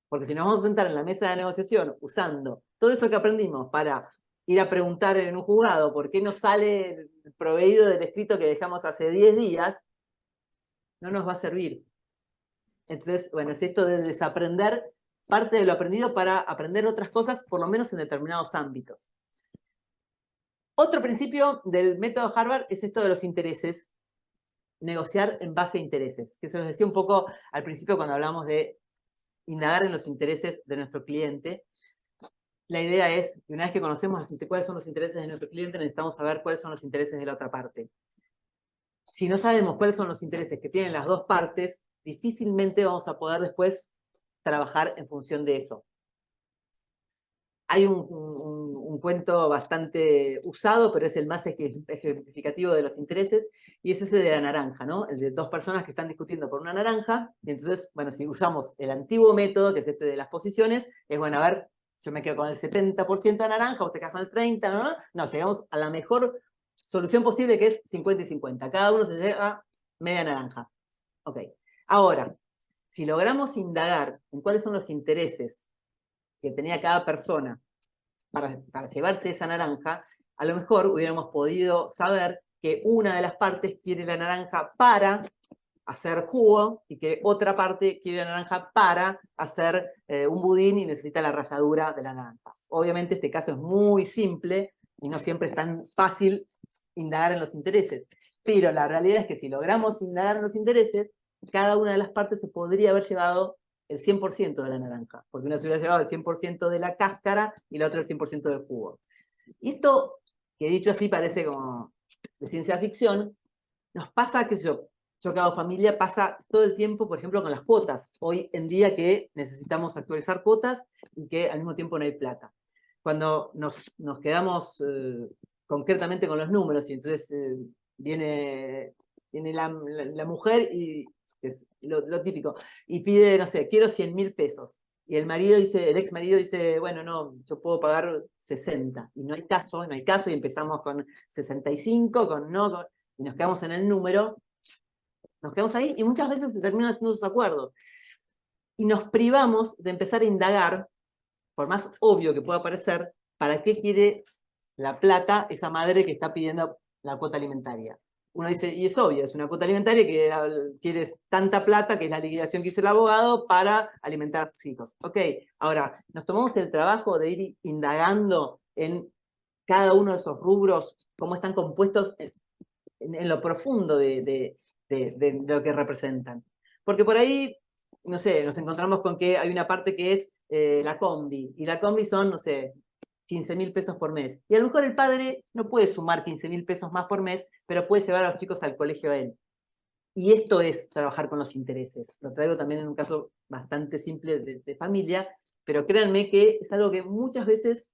Porque si nos vamos a sentar en la mesa de negociación usando todo eso que aprendimos para ir a preguntar en un juzgado por qué no sale el proveído del escrito que dejamos hace 10 días, no nos va a servir. Entonces, bueno, es esto de desaprender parte de lo aprendido para aprender otras cosas, por lo menos en determinados ámbitos. Otro principio del método Harvard es esto de los intereses, negociar en base a intereses, que se los decía un poco al principio cuando hablamos de indagar en los intereses de nuestro cliente. La idea es que una vez que conocemos cuáles son los intereses de nuestro cliente, necesitamos saber cuáles son los intereses de la otra parte. Si no sabemos cuáles son los intereses que tienen las dos partes, difícilmente vamos a poder después trabajar en función de eso. Hay un cuento bastante usado, pero es el más ejemplificativo de los intereses, y es ese de la naranja, ¿no? El de dos personas que están discutiendo por una naranja, y entonces, bueno, si usamos el antiguo método, que es este de las posiciones, es, bueno, a ver, yo me quedo con el 70% de naranja, vos te quedas con el 30%, ¿no? No, llegamos a la mejor solución posible, que es 50 y 50. Cada uno se lleva media naranja. Ok. Ahora, si logramos indagar en cuáles son los intereses que tenía cada persona para llevarse esa naranja, a lo mejor hubiéramos podido saber que una de las partes quiere la naranja para hacer jugo y que otra parte quiere la naranja para hacer un budín y necesita la ralladura de la naranja. Obviamente este caso es muy simple y no siempre es tan fácil indagar en los intereses, pero la realidad es que si logramos indagar en los intereses, cada una de las partes se podría haber llevado el 100% de la naranja, porque una se hubiera llevado el 100% de la cáscara y la otra el 100% del jugo. Y esto, que dicho así parece como de ciencia ficción, nos pasa, qué sé yo que hago familia, pasa todo el tiempo, por ejemplo, con las cuotas. Hoy en día que necesitamos actualizar cuotas y que al mismo tiempo no hay plata. Cuando nos quedamos concretamente con los números y entonces viene la mujer y es lo típico, y pide, no sé, quiero 100.000 pesos. Y el marido dice, el ex marido dice, bueno, no, yo puedo pagar 60. Y no hay caso, y empezamos con 65, y nos quedamos en el número, nos quedamos ahí, y muchas veces se terminan haciendo esos acuerdos. Y nos privamos de empezar a indagar, por más obvio que pueda parecer, para qué quiere la plata esa madre que está pidiendo la cuota alimentaria. Uno dice, y es obvio, es una cuota alimentaria que quieres tanta plata, que es la liquidación que hizo el abogado, para alimentar a sus hijos. Ok, ahora, nos tomamos el trabajo de ir indagando en cada uno de esos rubros, cómo están compuestos en lo profundo de lo que representan. Porque por ahí, no sé, nos encontramos con que hay una parte que es la combi, y la combi son, no sé, 15.000 pesos por mes. Y a lo mejor el padre no puede sumar 15.000 pesos más por mes, pero puede llevar a los chicos al colegio a él. Y esto es trabajar con los intereses. Lo traigo también en un caso bastante simple de familia, pero créanme que es algo que muchas veces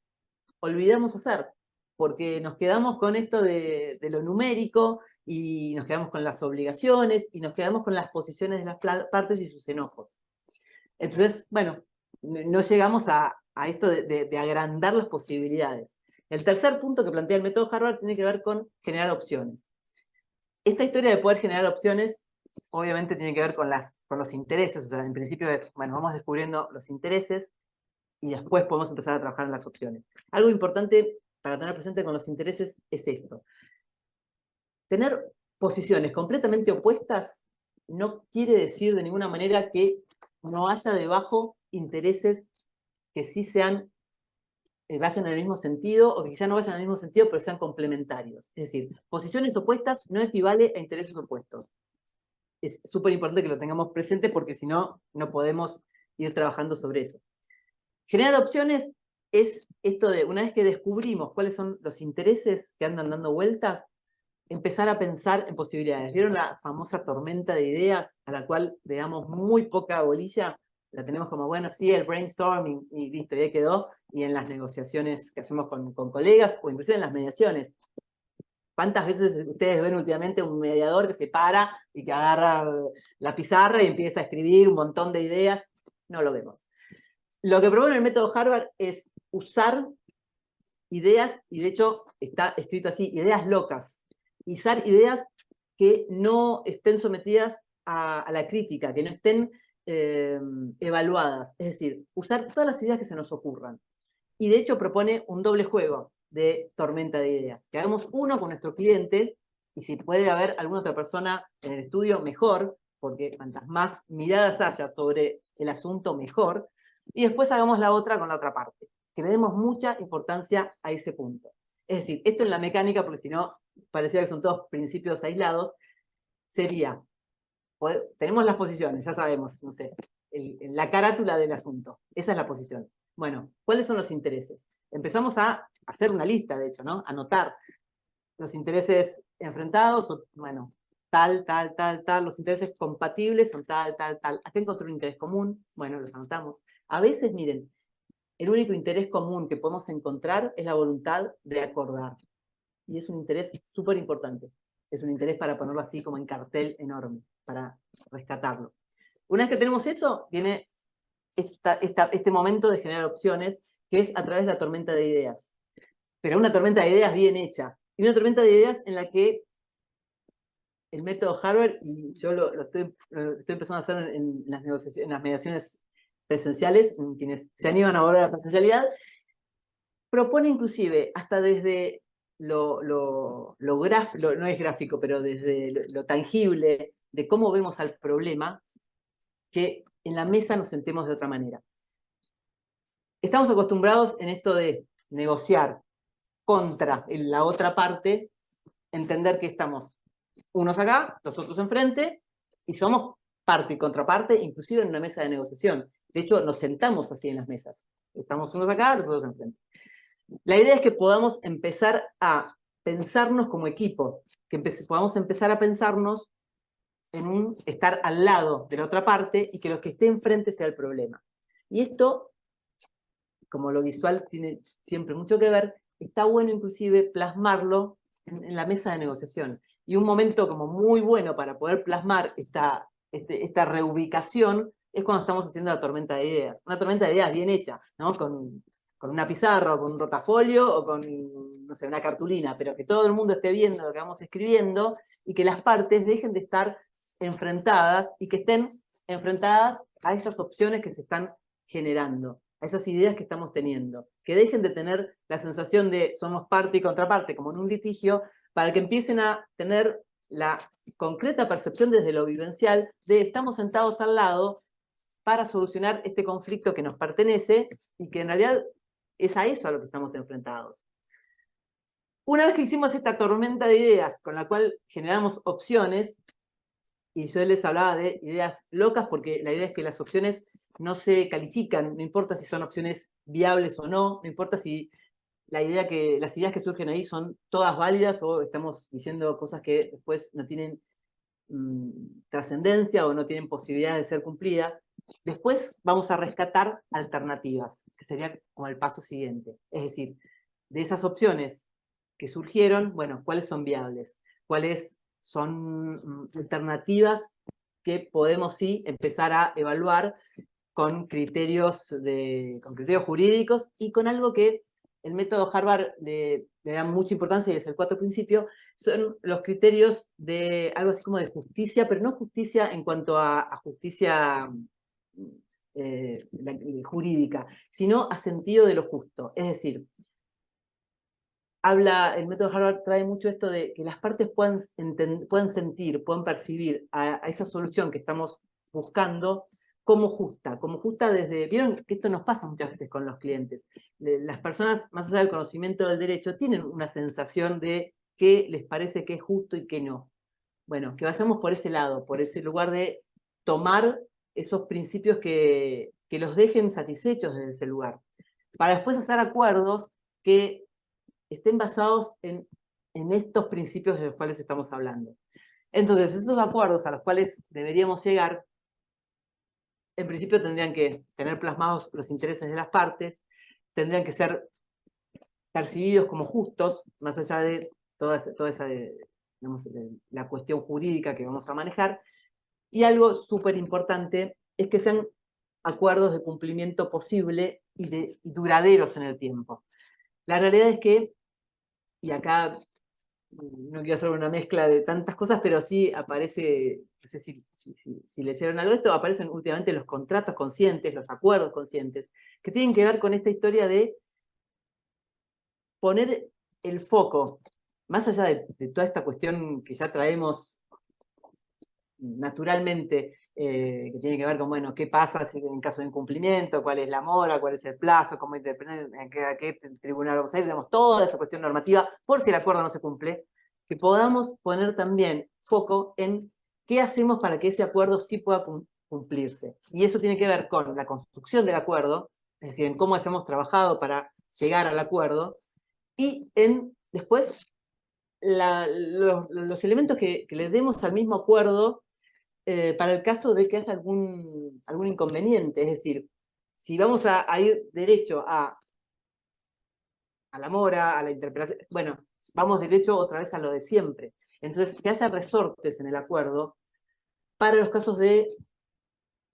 olvidamos hacer, porque nos quedamos con esto de lo numérico, y nos quedamos con las obligaciones, y nos quedamos con las posiciones de las partes y sus enojos. Entonces, bueno, no llegamos a esto de agrandar las posibilidades. El tercer punto que plantea el método Harvard tiene que ver con generar opciones. Esta historia de poder generar opciones, obviamente tiene que ver con los intereses. O sea, en principio es, bueno, vamos descubriendo los intereses y después podemos empezar a trabajar en las opciones. Algo importante para tener presente con los intereses es esto. Tener posiciones completamente opuestas no quiere decir de ninguna manera que no haya debajo intereses que sí sean, vayan en el mismo sentido, o que quizá no vayan en el mismo sentido, pero sean complementarios. Es decir, posiciones opuestas no equivale a intereses opuestos. Es súper importante que lo tengamos presente, porque si no, no podemos ir trabajando sobre eso. Generar opciones es esto de, una vez que descubrimos cuáles son los intereses que andan dando vueltas, empezar a pensar en posibilidades. ¿Vieron la famosa tormenta de ideas a la cual le damos muy poca bolilla? La tenemos como, bueno, sí, el brainstorming y listo, y ahí quedó. Y en las negociaciones que hacemos con colegas, o inclusive en las mediaciones. ¿Cuántas veces ustedes ven últimamente un mediador que se para y que agarra la pizarra y empieza a escribir un montón de ideas? No lo vemos. Lo que propone el método Harvard es usar ideas, y de hecho está escrito así, ideas locas. Usar ideas que no estén sometidas a la crítica, que no estén evaluadas. Es decir, usar todas las ideas que se nos ocurran. Y de hecho propone un doble juego de tormenta de ideas. Que hagamos uno con nuestro cliente, y si puede haber alguna otra persona en el estudio, mejor, porque cuantas más miradas haya sobre el asunto, mejor. Y después hagamos la otra con la otra parte. Que le demos mucha importancia a ese punto. Es decir, esto en la mecánica, porque si no, pareciera que son todos principios aislados, sería, tenemos las posiciones, ya sabemos, no sé, la carátula del asunto. Esa es la posición. Bueno, ¿cuáles son los intereses? Empezamos a hacer una lista, de hecho, ¿no? Anotar los intereses enfrentados, o, bueno, tal, los intereses compatibles son tal. Acá encontré un interés común, bueno, los anotamos. A veces, miren, el único interés común que podemos encontrar es la voluntad de acordar. Y es un interés súper importante. Es un interés para ponerlo así como en cartel enorme, para rescatarlo. Una vez que tenemos eso, viene este momento de generar opciones, que es a través de la tormenta de ideas. Pero una tormenta de ideas bien hecha. Y una tormenta de ideas en la que el método Harvard, y yo lo estoy empezando a hacer en las negociaciones, en las mediaciones presenciales, en quienes se animan a volver a la presencialidad, propone inclusive hasta desde no es gráfico, pero desde lo tangible de cómo vemos al problema, que en la mesa nos sentemos de otra manera. Estamos acostumbrados en esto de negociar contra la otra parte, entender que estamos unos acá, los otros enfrente, y somos parte y contraparte, inclusive en una mesa de negociación. De hecho, nos sentamos así en las mesas. Estamos unos acá, los otros enfrente. La idea es que podamos empezar a pensarnos como equipo, que podamos empezar a pensarnos en estar al lado de la otra parte y que lo que esté enfrente sea el problema. Y esto, como lo visual tiene siempre mucho que ver, está bueno inclusive plasmarlo en la mesa de negociación. Y un momento como muy bueno para poder plasmar esta reubicación es cuando estamos haciendo la tormenta de ideas. Una tormenta de ideas bien hecha, ¿no? Con una pizarra o con un rotafolio o con, no sé, una cartulina, pero que todo el mundo esté viendo lo que vamos escribiendo y que las partes dejen de estar enfrentadas y que estén enfrentadas a esas opciones que se están generando, a esas ideas que estamos teniendo, que dejen de tener la sensación de somos parte y contraparte, como en un litigio, para que empiecen a tener la concreta percepción desde lo vivencial de estamos sentados al lado para solucionar este conflicto que nos pertenece y que en realidad es a eso a lo que estamos enfrentados. Una vez que hicimos esta tormenta de ideas con la cual generamos opciones, y yo les hablaba de ideas locas porque la idea es que las opciones no se califican, no importa si son opciones viables o no importa si las ideas que surgen ahí son todas válidas o estamos diciendo cosas que después no tienen trascendencia o no tienen posibilidad de ser cumplidas. Después vamos a rescatar alternativas, que sería como el paso siguiente. Es decir, de esas opciones que surgieron, bueno, ¿cuáles son viables? ¿Cuáles son alternativas que podemos sí empezar a evaluar con criterios jurídicos y con algo que el método Harvard le da mucha importancia y es el 4 principio, son los criterios de algo así como de justicia, pero no justicia en cuanto a justicia jurídica, sino a sentido de lo justo. Es decir, el método Harvard trae mucho esto de que las partes puedan sentir, puedan percibir a esa solución que estamos buscando como justa desde... Vieron que esto nos pasa muchas veces con los clientes. Las personas, más allá del conocimiento del derecho, tienen una sensación de qué les parece que es justo y qué no. Bueno, que vayamos por ese lado, por ese lugar de tomar esos principios que los dejen satisfechos desde ese lugar, para después hacer acuerdos que estén basados en estos principios de los cuales estamos hablando. Entonces, esos acuerdos a los cuales deberíamos llegar, en principio tendrían que tener plasmados los intereses de las partes, tendrían que ser percibidos como justos, más allá de toda esa digamos, la cuestión jurídica que vamos a manejar, y algo súper importante es que sean acuerdos de cumplimiento posible y duraderos en el tiempo. La realidad es que, y acá no quiero hacer una mezcla de tantas cosas, pero sí aparece, no sé si leyeron algo de esto, aparecen últimamente los contratos conscientes, los acuerdos conscientes, que tienen que ver con esta historia de poner el foco, más allá de toda esta cuestión que ya traemos naturalmente, que tiene que ver con, bueno, qué pasa si en caso de incumplimiento, cuál es la mora, cuál es el plazo, cómo interpretar, a qué tribunal vamos a ir, digamos, toda esa cuestión normativa, por si el acuerdo no se cumple, que podamos poner también foco en qué hacemos para que ese acuerdo sí pueda cumplirse. Y eso tiene que ver con la construcción del acuerdo, es decir, en cómo hemos trabajado para llegar al acuerdo, y en después los elementos que le demos al mismo acuerdo para el caso de que haya algún inconveniente. Es decir, si vamos a ir derecho a la mora, a la interpretación, bueno, vamos derecho otra vez a lo de siempre. Entonces, que haya resortes en el acuerdo para los casos de,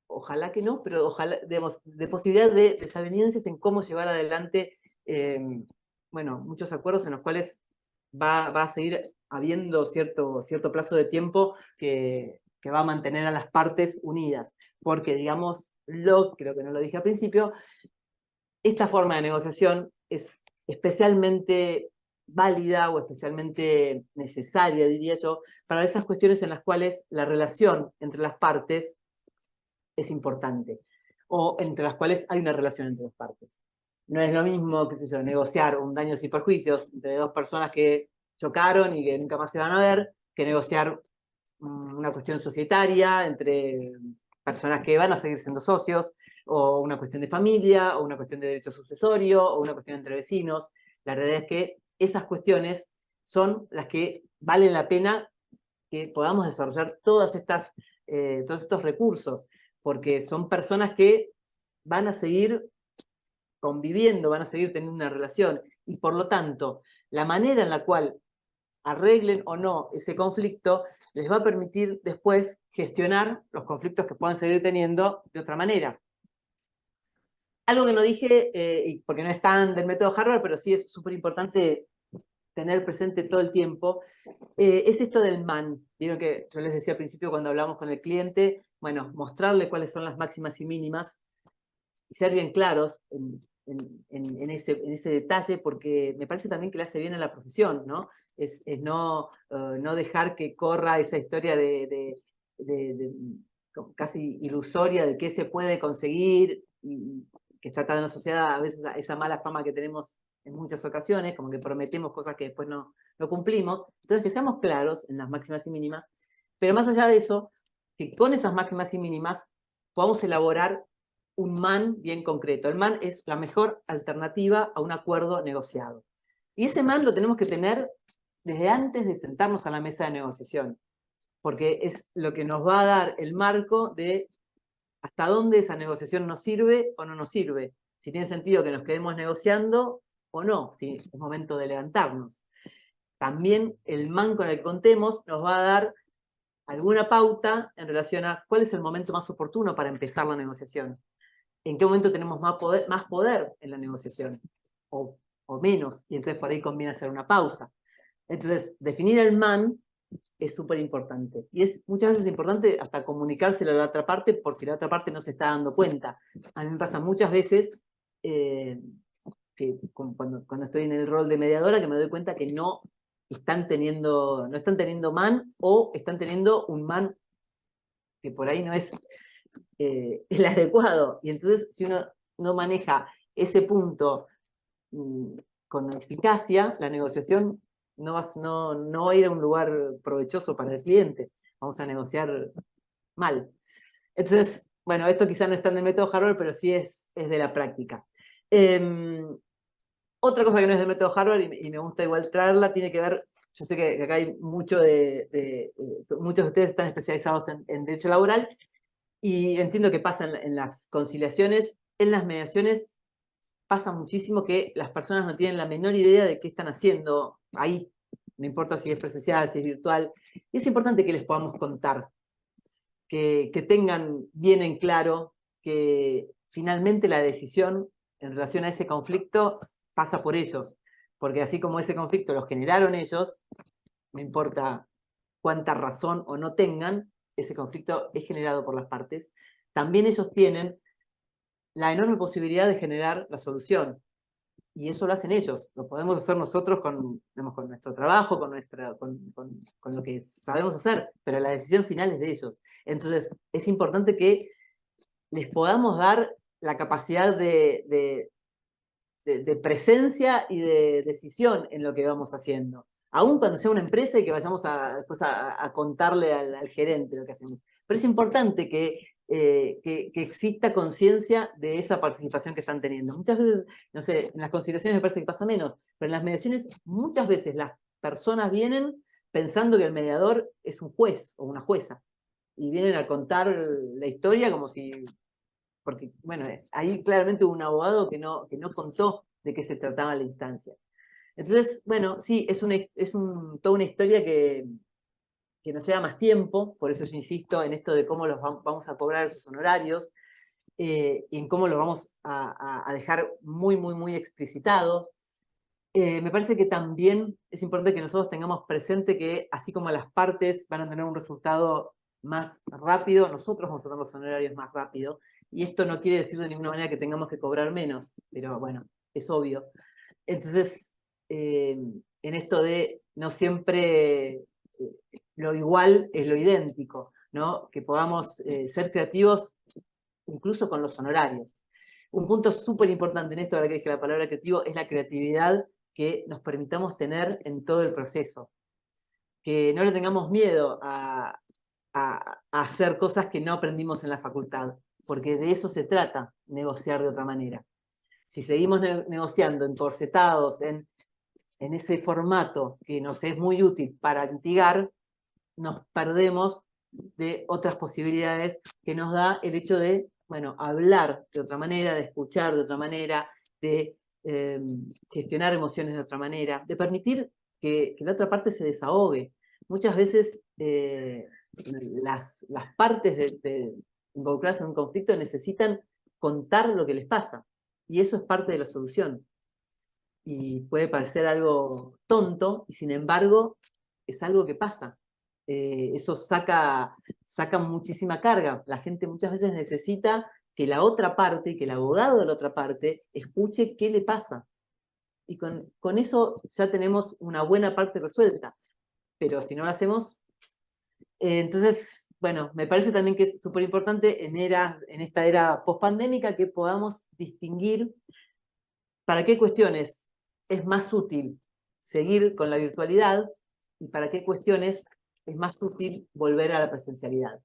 ojalá que no, pero ojalá, digamos, de posibilidad de desavenencias en cómo llevar adelante, bueno, muchos acuerdos en los cuales va a seguir habiendo cierto plazo de tiempo que va a mantener a las partes unidas. Porque, digamos, creo que no lo dije al principio, esta forma de negociación es especialmente válida o especialmente necesaria, diría yo, para esas cuestiones en las cuales la relación entre las partes es importante, o entre las cuales hay una relación entre las partes. No es lo mismo, qué sé yo, negociar un daños y perjuicios entre dos personas que chocaron y que nunca más se van a ver, que negociar una cuestión societaria entre personas que van a seguir siendo socios, o una cuestión de familia, o una cuestión de derecho sucesorio, o una cuestión entre vecinos. La realidad es que esas cuestiones son las que valen la pena que podamos desarrollar todos estos recursos, porque son personas que van a seguir conviviendo, van a seguir teniendo una relación, y por lo tanto, la manera en la cual arreglen o no ese conflicto, les va a permitir después gestionar los conflictos que puedan seguir teniendo de otra manera. Algo que no dije, porque no es tan del método Harvard, pero sí es súper importante tener presente todo el tiempo, es esto del MAN. Vieron que yo les decía al principio cuando hablamos con el cliente, bueno, mostrarle cuáles son las máximas y mínimas, y ser bien claros en ese detalle, porque me parece también que le hace bien a la profesión, ¿no? Es no dejar que corra esa historia de casi ilusoria de qué se puede conseguir, y que está tan asociada a veces a esa mala fama que tenemos en muchas ocasiones, como que prometemos cosas que después no cumplimos. Entonces, que seamos claros en las máximas y mínimas, pero más allá de eso, que con esas máximas y mínimas podamos elaborar un MAN bien concreto. El MAN es la mejor alternativa a un acuerdo negociado. Y ese MAN lo tenemos que tener desde antes de sentarnos a la mesa de negociación, porque es lo que nos va a dar el marco de hasta dónde esa negociación nos sirve o no nos sirve, si tiene sentido que nos quedemos negociando o no, si es momento de levantarnos. También el MAN con el que contemos nos va a dar alguna pauta en relación a cuál es el momento más oportuno para empezar la negociación. En qué momento tenemos más poder en la negociación, o menos, y entonces por ahí conviene hacer una pausa. Entonces, definir el MAN es súper importante. Y es muchas veces importante hasta comunicárselo a la otra parte, por si la otra parte no se está dando cuenta. A mí me pasa muchas veces que cuando estoy en el rol de mediadora, que me doy cuenta que no están teniendo MAN, o están teniendo un MAN que por ahí no es el adecuado. Y entonces, si uno no maneja ese punto con eficacia, la negociación no va a ir a un lugar provechoso para el cliente. Vamos a negociar mal. Entonces, bueno, esto quizá no está en el método Harvard, pero sí es de la práctica. Otra cosa que no es del método Harvard, y me gusta igual traerla, tiene que ver, yo sé que acá hay muchos de ustedes están especializados en derecho laboral, y entiendo que pasa en las conciliaciones, en las mediaciones pasa muchísimo que las personas no tienen la menor idea de qué están haciendo ahí, no importa si es presencial, si es virtual, y es importante que les podamos contar, que tengan bien en claro que finalmente la decisión en relación a ese conflicto pasa por ellos, porque así como ese conflicto lo generaron ellos, no importa cuánta razón o no tengan, ese conflicto es generado por las partes, también ellos tienen la enorme posibilidad de generar la solución. Y eso lo hacen ellos, lo podemos hacer nosotros con, digamos, con nuestro trabajo, con lo que sabemos hacer, pero la decisión final es de ellos. Entonces, es importante que les podamos dar la capacidad de presencia y de decisión en lo que vamos haciendo. Aún cuando sea una empresa y que vayamos después a contarle al gerente lo que hacemos. Pero es importante que exista conciencia de esa participación que están teniendo. Muchas veces, no sé, en las conciliaciones me parece que pasa menos, pero en las mediaciones muchas veces las personas vienen pensando que el mediador es un juez o una jueza. Y vienen a contar la historia como si... Porque, bueno, ahí claramente hubo un abogado que no contó de qué se trataba la instancia. Entonces, bueno, sí, es toda una historia que nos lleva más tiempo, por eso yo insisto en esto de cómo los vamos a cobrar esos honorarios, y en cómo lo vamos a dejar muy, muy, muy explicitado. Me parece que también es importante que nosotros tengamos presente que así como las partes van a tener un resultado más rápido, nosotros vamos a tener los honorarios más rápido. Y esto no quiere decir de ninguna manera que tengamos que cobrar menos, pero bueno, es obvio. Entonces, en esto de no siempre lo igual es lo idéntico, ¿no? Que podamos ser creativos incluso con los honorarios. Un punto súper importante en esto, ahora que dije la palabra creativo, es la creatividad que nos permitamos tener en todo el proceso. Que no le tengamos miedo a hacer cosas que no aprendimos en la facultad, porque de eso se trata, negociar de otra manera. Si seguimos negociando encorsetados en ese formato que nos es muy útil para litigar, nos perdemos de otras posibilidades que nos da el hecho de, bueno, hablar de otra manera, de escuchar de otra manera, de gestionar emociones de otra manera, de permitir que la otra parte se desahogue. Muchas veces las partes involucradas en un conflicto necesitan contar lo que les pasa, y eso es parte de la solución. Y puede parecer algo tonto, y sin embargo es algo que pasa. Eso saca muchísima carga. La gente muchas veces necesita que la otra parte, que el abogado de la otra parte, escuche qué le pasa. Y con eso ya tenemos una buena parte resuelta. Pero si no lo hacemos... entonces, bueno, me parece también que es súper importante en esta era post-pandémica que podamos distinguir para qué cuestiones es más útil seguir con la virtualidad y para qué cuestiones es más útil volver a la presencialidad.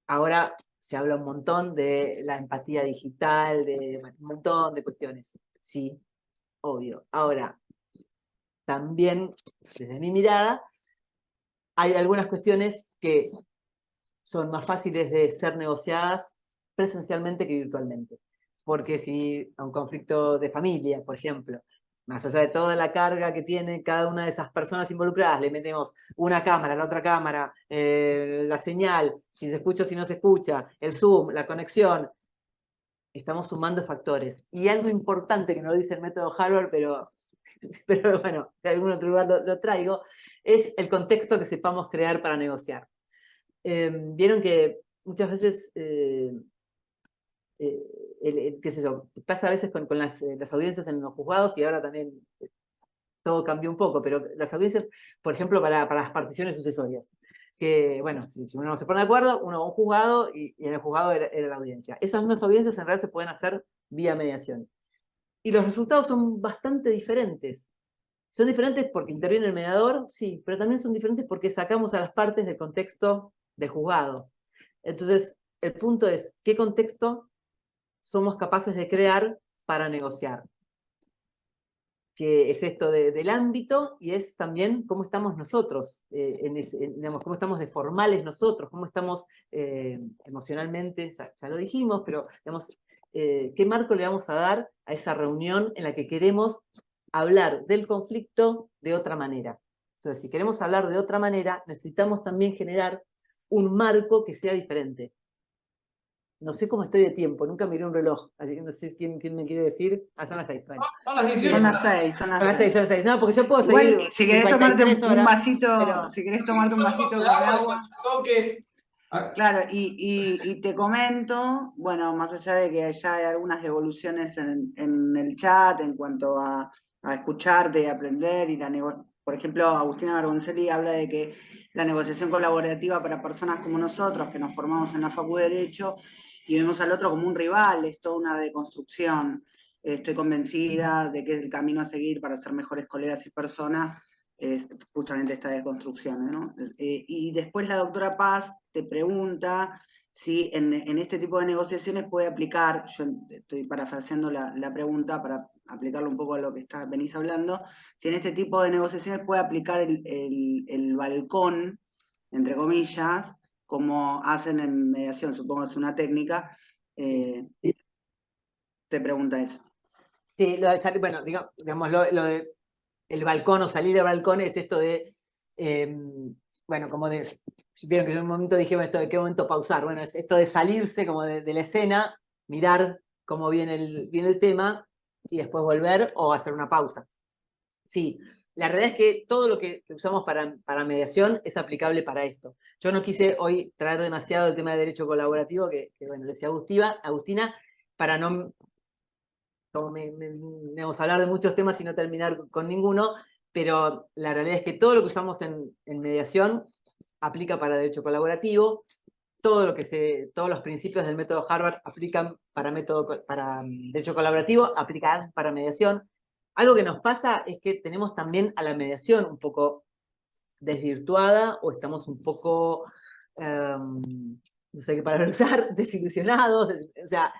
Ahora se habla un montón de la empatía digital, de un montón de cuestiones. Sí, obvio. Ahora, también, desde mi mirada, hay algunas cuestiones que son más fáciles de ser negociadas presencialmente que virtualmente. Porque si a un conflicto de familia, por ejemplo, más allá de toda la carga que tiene cada una de esas personas involucradas, le metemos una cámara, la otra cámara, la señal, si se escucha o si no se escucha, el Zoom, la conexión, estamos sumando factores. Y algo importante que no lo dice el método Harvard, pero bueno, de algún otro lugar lo traigo, es el contexto que sepamos crear para negociar. Vieron que muchas veces, qué sé yo, pasa a veces con las audiencias en los juzgados, y ahora también todo cambió un poco, pero las audiencias, por ejemplo, para las particiones sucesorias, que, bueno, si uno no se pone de acuerdo, uno va a un juzgado y en el juzgado era la audiencia. Esas mismas audiencias en realidad se pueden hacer vía mediación. Y los resultados son bastante diferentes. Son diferentes porque interviene el mediador, sí, pero también son diferentes porque sacamos a las partes del contexto del juzgado. Entonces, el punto es, ¿qué contexto somos capaces de crear para negociar? Que es esto del ámbito, y es también cómo estamos nosotros, digamos, cómo estamos de formales nosotros, cómo estamos emocionalmente, ya lo dijimos, pero digamos, qué marco le vamos a dar a esa reunión en la que queremos hablar del conflicto de otra manera. Entonces, si queremos hablar de otra manera, necesitamos también generar un marco que sea diferente. no sé cómo estoy de tiempo, nunca miré un reloj, así que no sé quién me quiere decir. Ah, son las 6. Bueno. Son las 18. Son las 6, son Son las las 6, 6. son las 6. No, porque yo puedo Igual, seguir si querés tomarte 53 un horas, vasito, pero... si querés tomarte un vasito con agua. Claro, y te comento, bueno, más allá de que ya hay algunas devoluciones en el chat en cuanto a escucharte y aprender, y por ejemplo, Agustina Bergoncelli habla de que la negociación colaborativa para personas como nosotros, que nos formamos en la Facu de Derecho, y vemos al otro como un rival, es toda una deconstrucción. Estoy convencida de que es el camino a seguir para ser mejores colegas y personas, es justamente esta deconstrucción, ¿no? Y después la doctora Paz te pregunta si en este tipo de negociaciones puede aplicar, yo estoy parafraseando la pregunta para aplicarlo un poco a lo que venís hablando, si en este tipo de negociaciones puede aplicar el balcón, entre comillas, como hacen en mediación, supongo que es una técnica, te pregunta eso. Sí, lo de salir, bueno, digamos, lo de el balcón o salir al balcón es esto de, bueno, como de, vieron que yo en un momento dije, bueno, esto de qué momento pausar, bueno, es esto de salirse como de la escena, mirar cómo viene el tema y después volver o hacer una pausa. Sí, la realidad es que todo lo que usamos para mediación es aplicable para esto. Yo no quise hoy traer demasiado el tema de derecho colaborativo, que bueno, decía Agustina, para no vamos a hablar de muchos temas y no terminar con ninguno, pero la realidad es que todo lo que usamos en mediación aplica para derecho colaborativo, todos los principios del método Harvard aplican para derecho colaborativo, aplican para mediación. Algo que nos pasa es que tenemos también a la mediación un poco desvirtuada o estamos un poco, no sé qué palabra usar, desilusionados, o sea,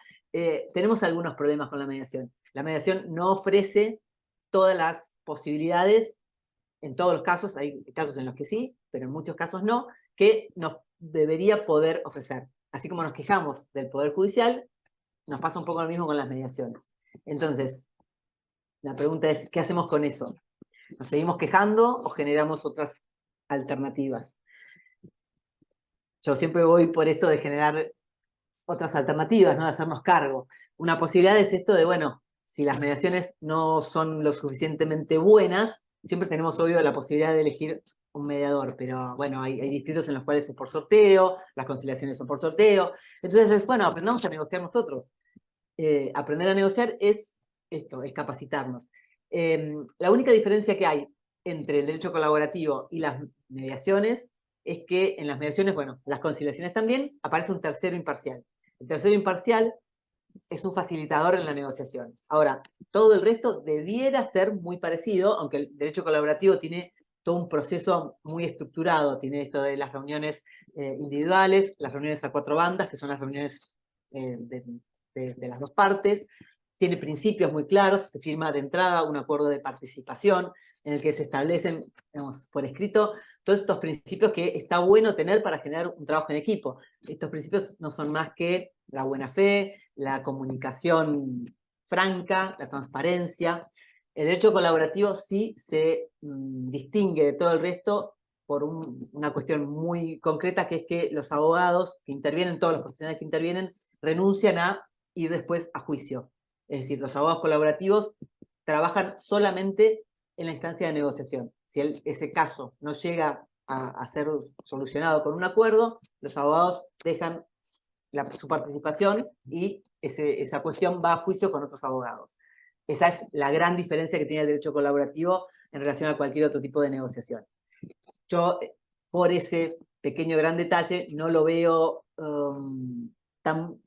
tenemos algunos problemas con la mediación. La mediación no ofrece todas las posibilidades, en todos los casos, hay casos en los que sí, pero en muchos casos no, que nos debería poder ofrecer. Así como nos quejamos del Poder Judicial, nos pasa un poco lo mismo con las mediaciones. Entonces, la pregunta es, ¿qué hacemos con eso? ¿Nos seguimos quejando o generamos otras alternativas? Yo siempre voy por esto de generar otras alternativas, ¿no? De hacernos cargo. Una posibilidad es esto de, bueno, si las mediaciones no son lo suficientemente buenas, siempre tenemos, obvio, la posibilidad de elegir un mediador, pero bueno, hay distritos en los cuales es por sorteo, las conciliaciones son por sorteo, entonces es, bueno, aprendamos a negociar nosotros. Aprender a negociar es esto, es capacitarnos. La única diferencia que hay entre el derecho colaborativo y las mediaciones es que en las mediaciones, bueno, las conciliaciones también, aparece un tercero imparcial. El tercero imparcial es un facilitador en la negociación. Ahora, todo el resto debiera ser muy parecido, aunque el derecho colaborativo tiene todo un proceso muy estructurado. Tiene esto de las reuniones individuales, las reuniones a 4 bandas, que son las reuniones de las dos partes. Tiene principios muy claros, se firma de entrada un acuerdo de participación en el que se establecen, digamos, por escrito todos estos principios que está bueno tener para generar un trabajo en equipo. Estos principios no son más que la buena fe, la comunicación franca, la transparencia. El derecho colaborativo sí se distingue de todo el resto por una cuestión muy concreta, que es que los abogados que intervienen, todos los profesionales que intervienen, renuncian a ir después a juicio. Es decir, los abogados colaborativos trabajan solamente en la instancia de negociación. Si ese caso no llega a ser solucionado con un acuerdo, los abogados dejan su participación y esa cuestión va a juicio con otros abogados. Esa es la gran diferencia que tiene el derecho colaborativo en relación a cualquier otro tipo de negociación. Yo, por ese pequeño gran detalle, no lo veo tan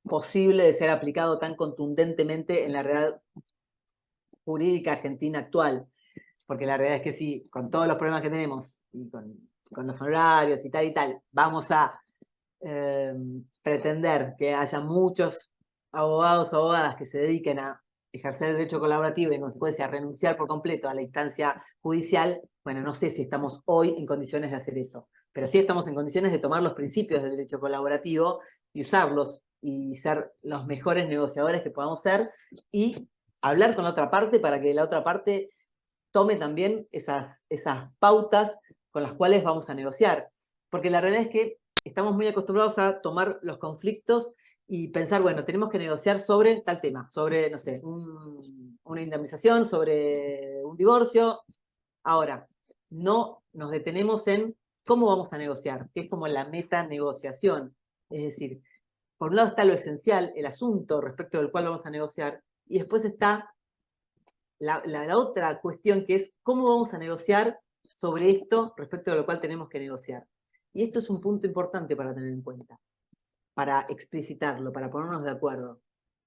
posible de ser aplicado tan contundentemente en la realidad jurídica argentina actual. Porque la realidad es que sí, con todos los problemas que tenemos y con los honorarios y tal, vamos a pretender que haya muchos abogados o abogadas que se dediquen a ejercer el derecho colaborativo y en consecuencia a renunciar por completo a la instancia judicial. Bueno, no sé si estamos hoy en condiciones de hacer eso, pero sí estamos en condiciones de tomar los principios del derecho colaborativo y usarlos y ser los mejores negociadores que podamos ser y hablar con la otra parte para que la otra parte tome también esas pautas con las cuales vamos a negociar. Porque la realidad es que estamos muy acostumbrados a tomar los conflictos y pensar, bueno, tenemos que negociar sobre tal tema, sobre, no sé, una indemnización, sobre un divorcio. Ahora, no nos detenemos en cómo vamos a negociar, que es como la meta negociación. Es decir, por un lado está lo esencial, el asunto respecto del cual vamos a negociar, y después está la otra cuestión, que es cómo vamos a negociar sobre esto respecto de lo cual tenemos que negociar. Y esto es un punto importante para tener en cuenta, para explicitarlo, para ponernos de acuerdo,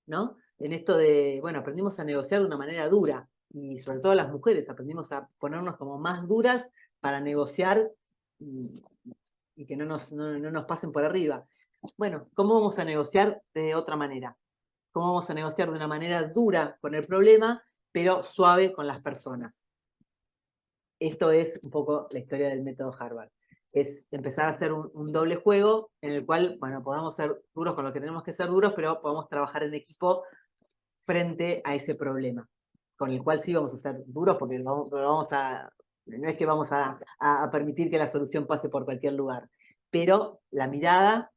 ¿no? En esto de, bueno, aprendimos a negociar de una manera dura, y sobre todo las mujeres aprendimos a ponernos como más duras para negociar y que no nos pasen por arriba. Bueno, ¿cómo vamos a negociar de otra manera? ¿Cómo vamos a negociar de una manera dura con el problema, pero suave con las personas? Esto es un poco la historia del método Harvard. Es empezar a hacer un doble juego en el cual, bueno, podamos ser duros con lo que tenemos que ser duros, pero podamos trabajar en equipo frente a ese problema, con el cual sí vamos a ser duros porque no es que vamos a permitir que la solución pase por cualquier lugar, pero la mirada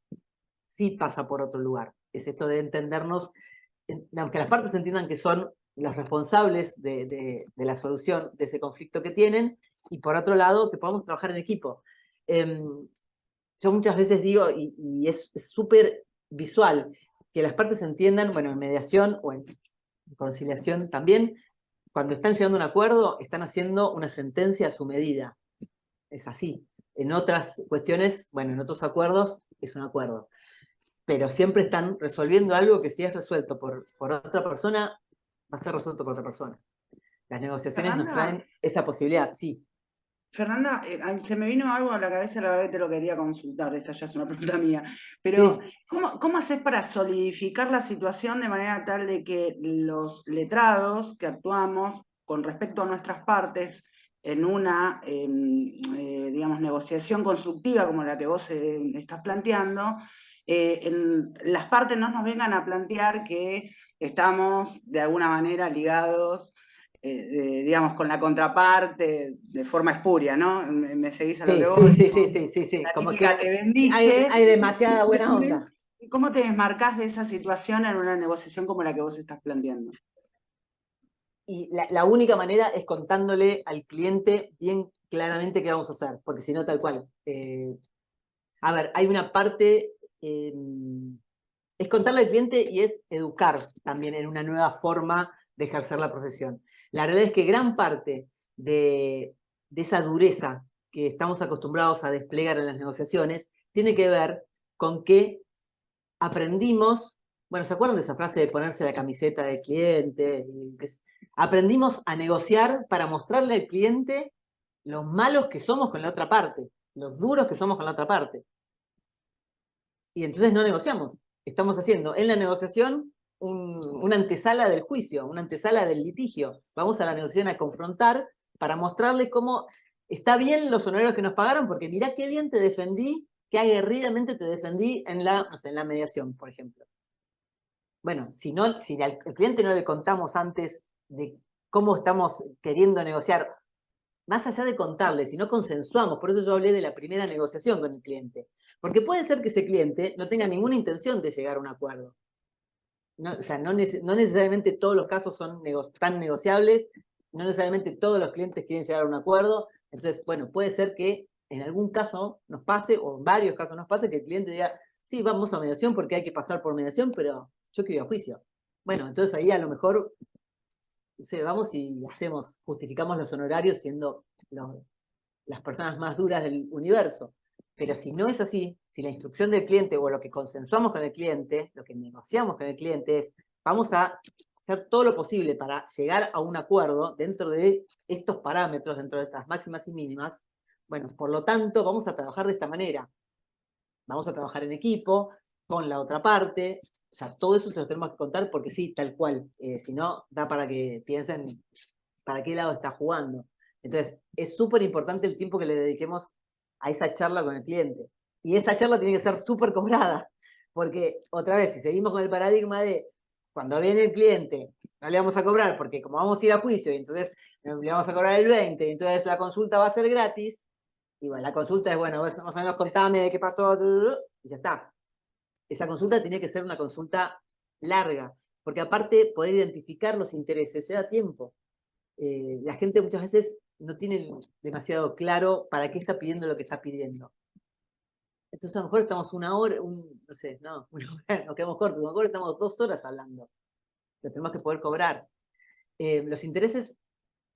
sí pasa por otro lugar. Es esto de entendernos, que las partes entiendan que son los responsables de la solución de ese conflicto que tienen, y por otro lado, que podamos trabajar en equipo. Yo muchas veces digo, y es súper visual, que las partes entiendan, bueno, en mediación o en conciliación también, cuando están llegando a un acuerdo, están haciendo una sentencia a su medida. Es así. En otras cuestiones, bueno, en otros acuerdos, es un acuerdo. Pero siempre están resolviendo algo que si es resuelto por otra persona, va a ser resuelto por otra persona. Las negociaciones nos Fernanda, traen esa posibilidad, sí. Fernanda, se me vino algo a la cabeza, la verdad que te lo quería consultar, esta ya es una pregunta mía, pero Sí. ¿cómo haces para solidificar la situación de manera tal de que los letrados que actuamos con respecto a nuestras partes en una, digamos, negociación constructiva como la que vos estás planteando, las partes no nos vengan a plantear que estamos de alguna manera ligados digamos, con la contraparte de forma espuria, ¿no? ¿Me seguís a lo que Sí, voy? sí. La Como que típica te vendiste. hay demasiada buena onda. ¿Cómo te desmarcás de esa situación en una negociación como la que vos estás planteando? Y la única manera es contándole al cliente bien claramente qué vamos a hacer, porque si no, tal cual. A ver, hay una parte, es contarle al cliente y es educar también en una nueva forma de ejercer la profesión. La realidad es que gran parte de esa dureza que estamos acostumbrados a desplegar en las negociaciones tiene que ver con que aprendimos, bueno, ¿se acuerdan de esa frase de ponerse la camiseta del cliente? Aprendimos a negociar para mostrarle al cliente los malos que somos con la otra parte, los duros que somos con la otra parte. Y entonces no negociamos. Estamos haciendo en la negociación una antesala del juicio, una antesala del litigio. Vamos a la negociación a confrontar para mostrarle cómo está bien los honorarios que nos pagaron, porque mirá qué bien te defendí, qué aguerridamente te defendí en no sé, en la mediación, por ejemplo. Bueno, si al cliente no le contamos antes de cómo estamos queriendo negociar, más allá de contarle, si no consensuamos, por eso yo hablé de la primera negociación con el cliente, porque puede ser que ese cliente no tenga ninguna intención de llegar a un acuerdo. No, o sea, no necesariamente todos los casos son tan negociables, no necesariamente todos los clientes quieren llegar a un acuerdo, entonces, bueno, puede ser que en algún caso nos pase, o en varios casos nos pase, que el cliente diga, sí, vamos a mediación porque hay que pasar por mediación, pero yo quiero ir a juicio. Bueno, entonces ahí a lo mejor vamos y justificamos los honorarios siendo las personas más duras del universo. Pero si no es así, si la instrucción del cliente o lo que consensuamos con el cliente, lo que negociamos con el cliente es, vamos a hacer todo lo posible para llegar a un acuerdo dentro de estos parámetros, dentro de estas máximas y mínimas, bueno, por lo tanto, vamos a trabajar de esta manera. Vamos a trabajar en equipo, con la otra parte, o sea, todo eso se lo tenemos que contar porque sí, tal cual. Si no, da para que piensen para qué lado está jugando. Entonces, es súper importante el tiempo que le dediquemos a esa charla con el cliente. Y esa charla tiene que ser súper cobrada, porque otra vez, si seguimos con el paradigma de cuando viene el cliente, no le vamos a cobrar, porque como vamos a ir a juicio, y entonces le vamos a cobrar el 20, y entonces la consulta va a ser gratis, y bueno, la consulta es, bueno, vos más o menos contame de qué pasó, y ya está. esa consulta tiene que ser una consulta larga, porque aparte poder identificar los intereses lleva tiempo. La gente muchas veces no tiene demasiado claro para qué está pidiendo lo que está pidiendo. Entonces a lo mejor estamos una hora, no sé, no, una hora, nos quedamos cortos, a lo mejor estamos 2 horas hablando. Lo tenemos que poder cobrar. Los intereses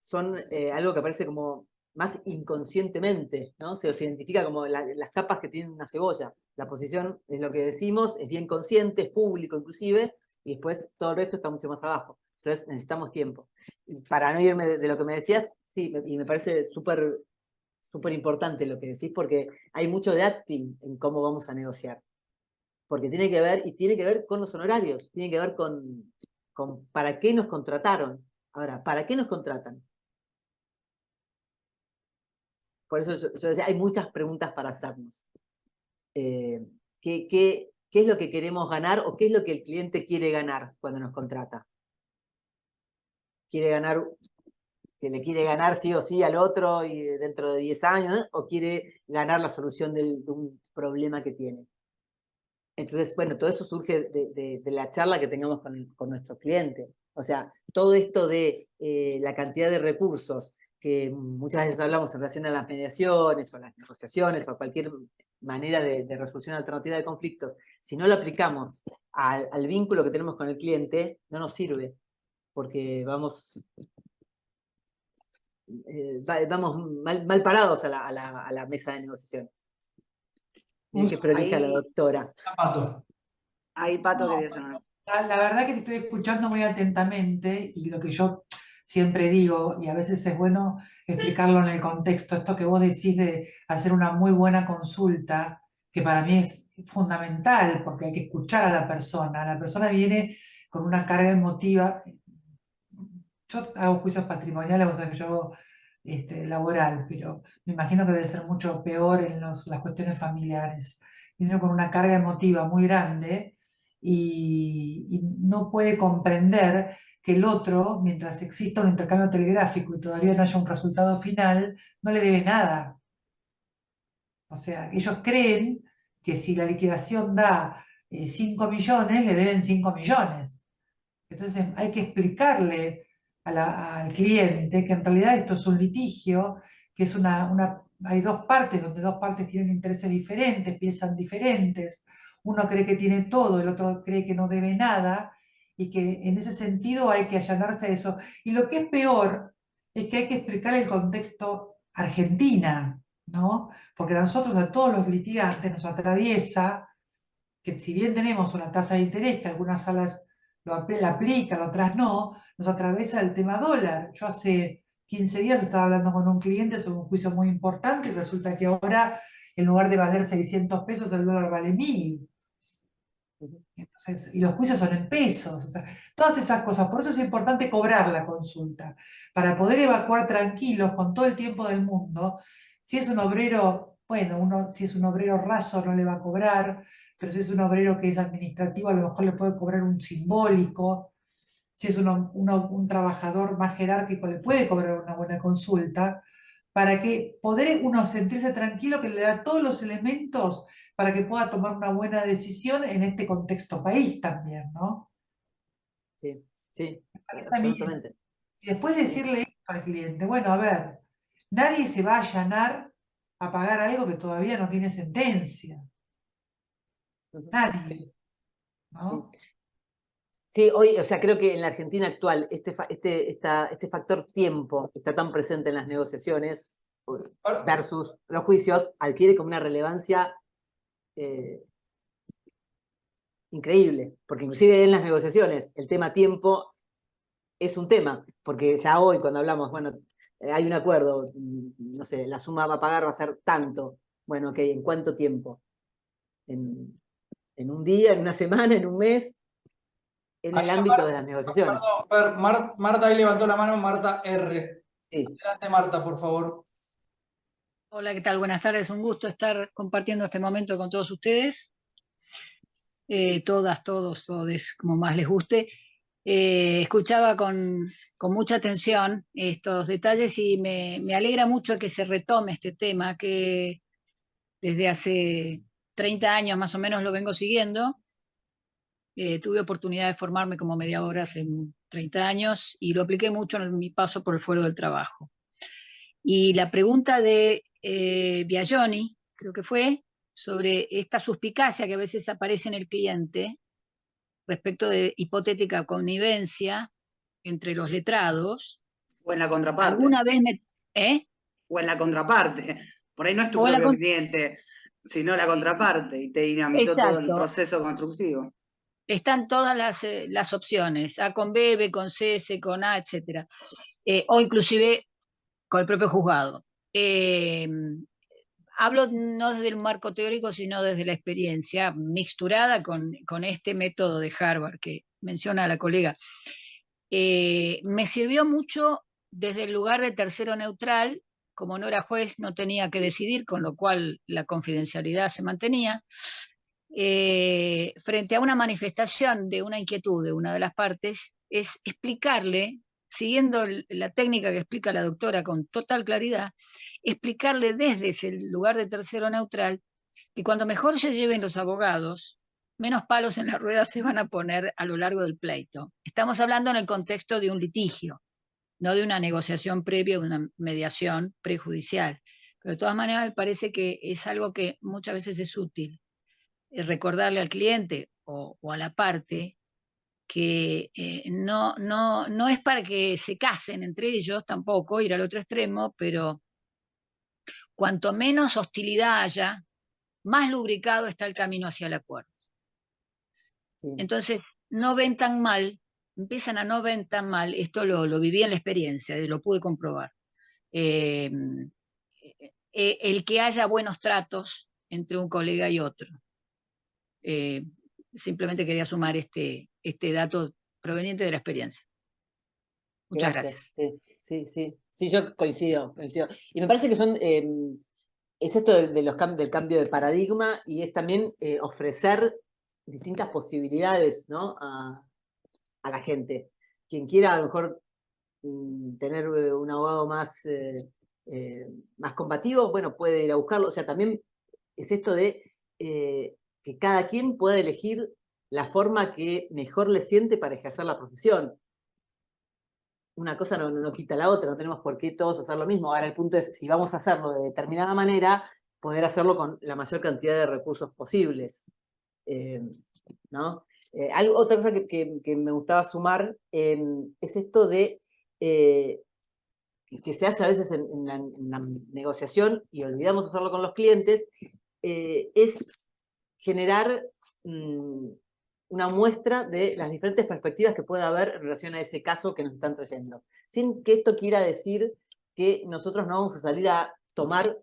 son algo que aparece como más inconscientemente, ¿no? Se los identifica como las capas que tienen una cebolla. La posición es lo que decimos, es bien consciente, es público inclusive, y después todo el resto está mucho más abajo. Entonces necesitamos tiempo. Y para no irme de lo que me decías, sí, y me parece súper importante lo que decís, porque hay mucho de acting en cómo vamos a negociar. Porque tiene que ver con los honorarios, tiene que ver con para qué nos contrataron. Ahora, ¿para qué nos contratan? Por eso yo decía, hay muchas preguntas para hacernos. ¿Qué es lo que queremos ganar o qué es lo que el cliente quiere ganar cuando nos contrata? ¿Quiere ganar, que le quiere ganar sí o sí al otro y dentro de 10 años, o quiere ganar la solución de un problema que tiene? Entonces, bueno, todo eso surge de la charla que tengamos con nuestro cliente. O sea, todo esto de la cantidad de recursos que muchas veces hablamos en relación a las mediaciones o las negociaciones o a cualquier manera de resolución alternativa de conflictos, si no lo aplicamos al vínculo que tenemos con el cliente, no nos sirve, porque vamos mal parados a la mesa de negociación. Miren qué prolija la doctora. Pato. Ahí Pato No, quería hacer una. La verdad que te estoy escuchando muy atentamente y lo que yo siempre digo, y a veces es bueno explicarlo en el contexto, esto que vos decís de hacer una muy buena consulta, que para mí es fundamental porque hay que escuchar a la persona. La persona viene con una carga emotiva. Yo hago juicios patrimoniales, o sea que yo hago laboral, pero me imagino que debe ser mucho peor en las cuestiones familiares. Viene con una carga emotiva muy grande y no puede comprender que el otro, mientras exista un intercambio telegráfico y todavía no haya un resultado final, no le debe nada. O sea, ellos creen que si la liquidación da 5 millones, le deben 5 millones. Entonces hay que explicarle al cliente que en realidad esto es un litigio, que es hay 2 partes, donde 2 partes tienen intereses diferentes, piensan diferentes. Uno cree que tiene todo, el otro cree que no debe nada, y que en ese sentido hay que allanarse a eso. Y lo que es peor es que hay que explicar el contexto Argentina, ¿no? Porque a nosotros, a todos los litigantes, nos atraviesa que si bien tenemos una tasa de interés que algunas salas la aplican, otras no, nos atraviesa el tema dólar. Yo hace 15 días estaba hablando con un cliente sobre un juicio muy importante y resulta que ahora, en lugar de valer 600 pesos, el dólar vale 1000. Entonces, y los juicios son en pesos. O sea, todas esas cosas. Por eso es importante cobrar la consulta, para poder evacuar tranquilos con todo el tiempo del mundo. Si es un obrero, bueno, si es un obrero raso no le va a cobrar, pero si es un obrero que es administrativo, a lo mejor le puede cobrar un simbólico. Si es un trabajador más jerárquico, le puede cobrar una buena consulta, para que poder uno sentirse tranquilo, que le da todos los elementos para que pueda tomar una buena decisión en este contexto país también, ¿no? Sí, sí, Parece a mí, absolutamente. y después decirle esto al cliente, bueno, a ver, nadie se va a allanar a pagar algo que todavía no tiene sentencia. Nadie, Sí, ¿no? sí. Sí, hoy, o sea, creo que en la Argentina actual este factor tiempo está tan presente en las negociaciones versus los juicios, adquiere como una relevancia increíble, porque inclusive en las negociaciones el tema tiempo es un tema, porque ya hoy cuando hablamos, bueno, hay un acuerdo, no sé, la suma va a pagar va a ser tanto, bueno, ok, ¿en cuánto tiempo? ¿En un día, en una semana, en un mes? En el ámbito de las negociaciones. Perdón, Marta ahí levantó la mano, Marta R. Sí. Adelante, Marta, por favor. Hola, ¿qué tal? Buenas tardes. Un gusto estar compartiendo este momento con todos ustedes. Todas, todos, todes, como más les guste. Escuchaba con mucha atención estos detalles y me alegra mucho que se retome este tema que desde hace 30 años más o menos lo vengo siguiendo Tuve oportunidad de formarme como mediadora hace 30 años y lo apliqué mucho en mi paso por el fuero del trabajo. Y la pregunta de Biagioni, creo que fue, sobre esta suspicacia que a veces aparece en el cliente respecto de hipotética connivencia entre los letrados. O en la contraparte. ¿Alguna vez me... O en la contraparte. Por ahí no es tu O la propio con- cliente, sino la contraparte, y te dinamitó todo el Exacto. proceso constructivo. Están todas las opciones, A con B, B con C, C con A, etc. O inclusive con el propio juzgado. Hablo no desde el marco teórico, sino desde la experiencia, mixturada con este método de Harvard que menciona la colega. Me sirvió mucho desde el lugar de tercero neutral, como no era juez, no tenía que decidir, con lo cual la confidencialidad se mantenía. Frente a una manifestación de una inquietud de una de las partes, es explicarle, siguiendo la técnica que explica la doctora con total claridad, explicarle desde ese lugar de tercero neutral que cuando mejor se lleven los abogados, menos palos en la rueda se van a poner a lo largo del pleito. Estamos hablando en el contexto de un litigio, no de una negociación previa, de una mediación prejudicial. Pero de todas maneras me parece que es algo que muchas veces es útil, recordarle al cliente o a la parte que no es para que se casen entre ellos tampoco, ir al otro extremo, pero cuanto menos hostilidad haya, más lubricado está el camino hacia el acuerdo. Sí. Entonces, no ven tan mal, empiezan a no ven tan mal, esto lo viví en la experiencia, lo pude comprobar. El que haya buenos tratos entre un colega y otro. Simplemente quería sumar este dato proveniente de la experiencia. Muchas gracias. Sí, yo coincido. Y me parece que es esto del cambio de paradigma y es también ofrecer distintas posibilidades, ¿no? a la gente. Quien quiera a lo mejor tener un abogado más combativo, bueno, puede ir a buscarlo. O sea, también es esto de que cada quien pueda elegir la forma que mejor le siente para ejercer la profesión. Una cosa no quita la otra, no tenemos por qué todos hacer lo mismo. Ahora el punto es, si vamos a hacerlo de determinada manera, poder hacerlo con la mayor cantidad de recursos posibles. ¿No? Otra cosa que me gustaba sumar es esto de que se hace a veces en la negociación y olvidamos hacerlo con los clientes, es generar una muestra de las diferentes perspectivas que puede haber en relación a ese caso que nos están trayendo. Sin que esto quiera decir que nosotros no vamos a salir a tomar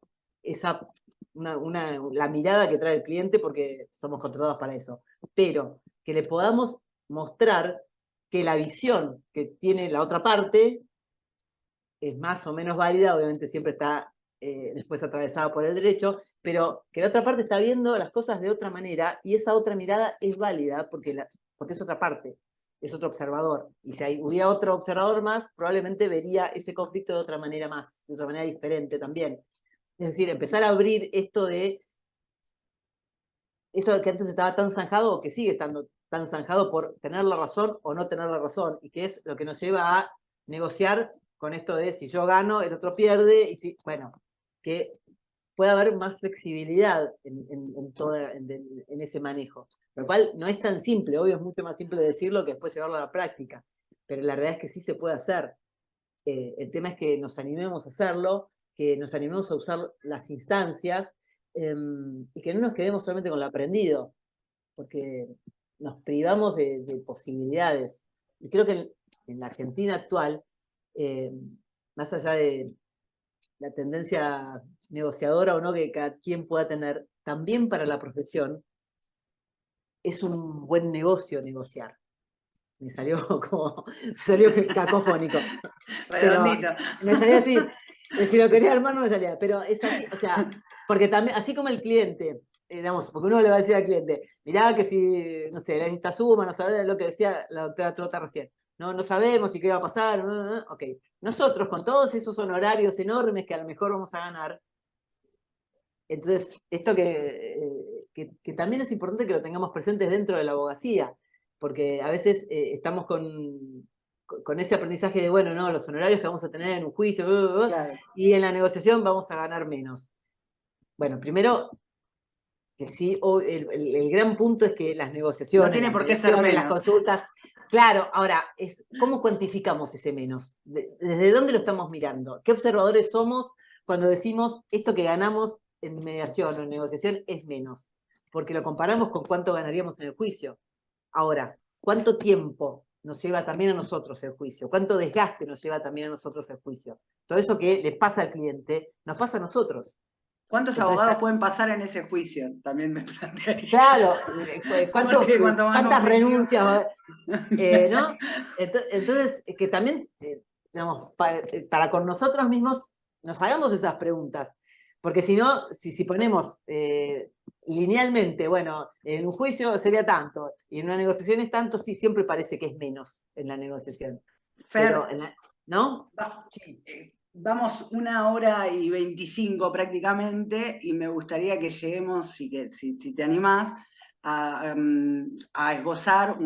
la mirada que trae el cliente porque somos contratados para eso, pero que le podamos mostrar que la visión que tiene la otra parte es más o menos válida, obviamente siempre está después atravesada por el derecho, pero que la otra parte está viendo las cosas de otra manera y esa otra mirada es válida porque es otra parte, es otro observador. Y si hubiera otro observador más, probablemente vería ese conflicto de otra manera de otra manera diferente también. Es decir, empezar a abrir esto que antes estaba tan zanjado o que sigue estando tan zanjado por tener la razón o no tener la razón, y que es lo que nos lleva a negociar con esto de si yo gano, el otro pierde, y que pueda haber más flexibilidad en ese manejo. Lo cual no es tan simple, obvio es mucho más simple decirlo que después llevarlo a la práctica, pero la realidad es que sí se puede hacer. El tema es que nos animemos a hacerlo, que nos animemos a usar las instancias y que no nos quedemos solamente con lo aprendido, porque nos privamos de posibilidades. Y creo que en la Argentina actual, más allá de la tendencia negociadora o no que cada quien pueda tener, también para la profesión es un buen negocio negociar. Me salió cacofónico. Redondito. Pero me salía así. Si lo quería armar no me salía. Pero es así, o sea, porque también, así como el cliente, digamos, porque uno le va a decir al cliente, mirá que si, no sé, esta suma, no sabés lo que decía la doctora Trota recién. No sabemos si qué va a pasar. Ok. Nosotros, con todos esos honorarios enormes que a lo mejor vamos a ganar, entonces, esto que también es importante que lo tengamos presentes dentro de la abogacía. porque a veces estamos con ese aprendizaje de, bueno, no, los honorarios que vamos a tener en un juicio, Claro. y en la negociación vamos a ganar menos. Bueno, primero, que sí, el gran punto es que las negociaciones, No tiene las por qué ser mediaciones, las menos. consultas, claro, ahora, ¿cómo cuantificamos ese menos? ¿Desde dónde lo estamos mirando? ¿Qué observadores somos cuando decimos esto que ganamos en mediación o en negociación es menos? Porque lo comparamos con cuánto ganaríamos en el juicio. Ahora, ¿cuánto tiempo nos lleva también a nosotros el juicio? ¿Cuánto desgaste nos lleva también a nosotros el juicio? Todo eso que le pasa al cliente, nos pasa a nosotros. ¿Cuántos Entonces, abogados pueden pasar en ese juicio? También me plantearía. claro, Porque cuanto más ¿cuántas conflictivo- renuncias? ¿No? Entonces, que también, digamos, para con nosotros mismos nos hagamos esas preguntas. Porque si no, si ponemos linealmente, bueno, en un juicio sería tanto, y en una negociación es tanto, sí, siempre parece que es menos en la negociación. Fer, Pero, ¿no? Sí. vamos 1 hora y 25 prácticamente, y me gustaría que lleguemos, si te animás, a esbozar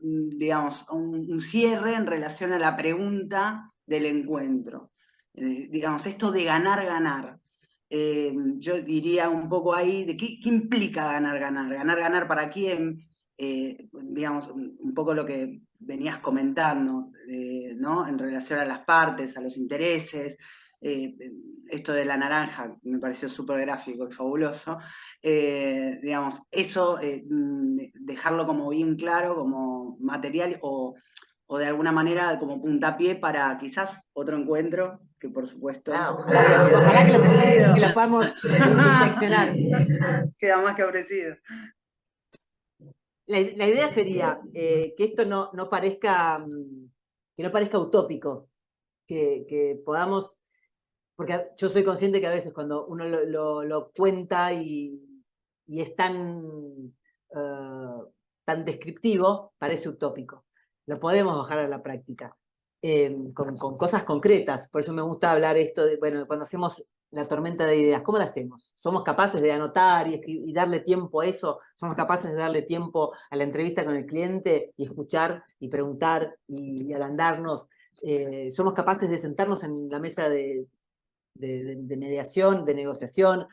digamos, un cierre en relación a la pregunta del encuentro. Digamos, esto de ganar, ganar. Yo diría un poco ahí de qué implica ganar, ganar. Ganar, ganar para quién. Digamos, un poco lo que venías comentando, ¿no? En relación a las partes, a los intereses. Esto de la naranja me pareció súper gráfico y fabuloso. Digamos, eso, dejarlo como bien claro, como material o de alguna manera como puntapié para quizás otro encuentro, que por supuesto Claro, ojalá que lo podamos diseccionar. queda más que ofrecido. La idea sería que esto no parezca utópico, que podamos, porque yo soy consciente que a veces cuando uno lo cuenta y es tan descriptivo, parece utópico. Lo podemos bajar a la práctica, con cosas concretas. Por eso me gusta hablar esto de, bueno, cuando hacemos la tormenta de ideas, ¿cómo la hacemos? ¿Somos capaces de anotar y darle tiempo a eso? ¿Somos capaces de darle tiempo a la entrevista con el cliente y escuchar y preguntar y agrandarnos? ¿Somos capaces de sentarnos en la mesa de mediación, de negociación,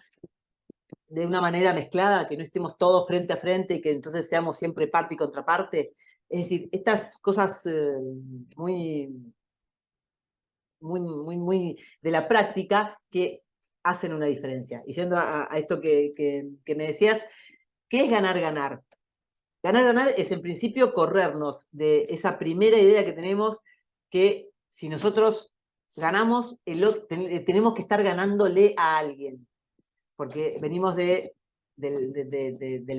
de una manera mezclada, que no estemos todos frente a frente y que entonces seamos siempre parte y contraparte? Es decir, estas cosas muy de la práctica que hacen una diferencia. Y yendo a esto que me decías, ¿qué es ganar, ganar? Ganar, ganar es en principio corrernos de esa primera idea que tenemos, que si nosotros ganamos, tenemos que estar ganándole a alguien. Porque venimos del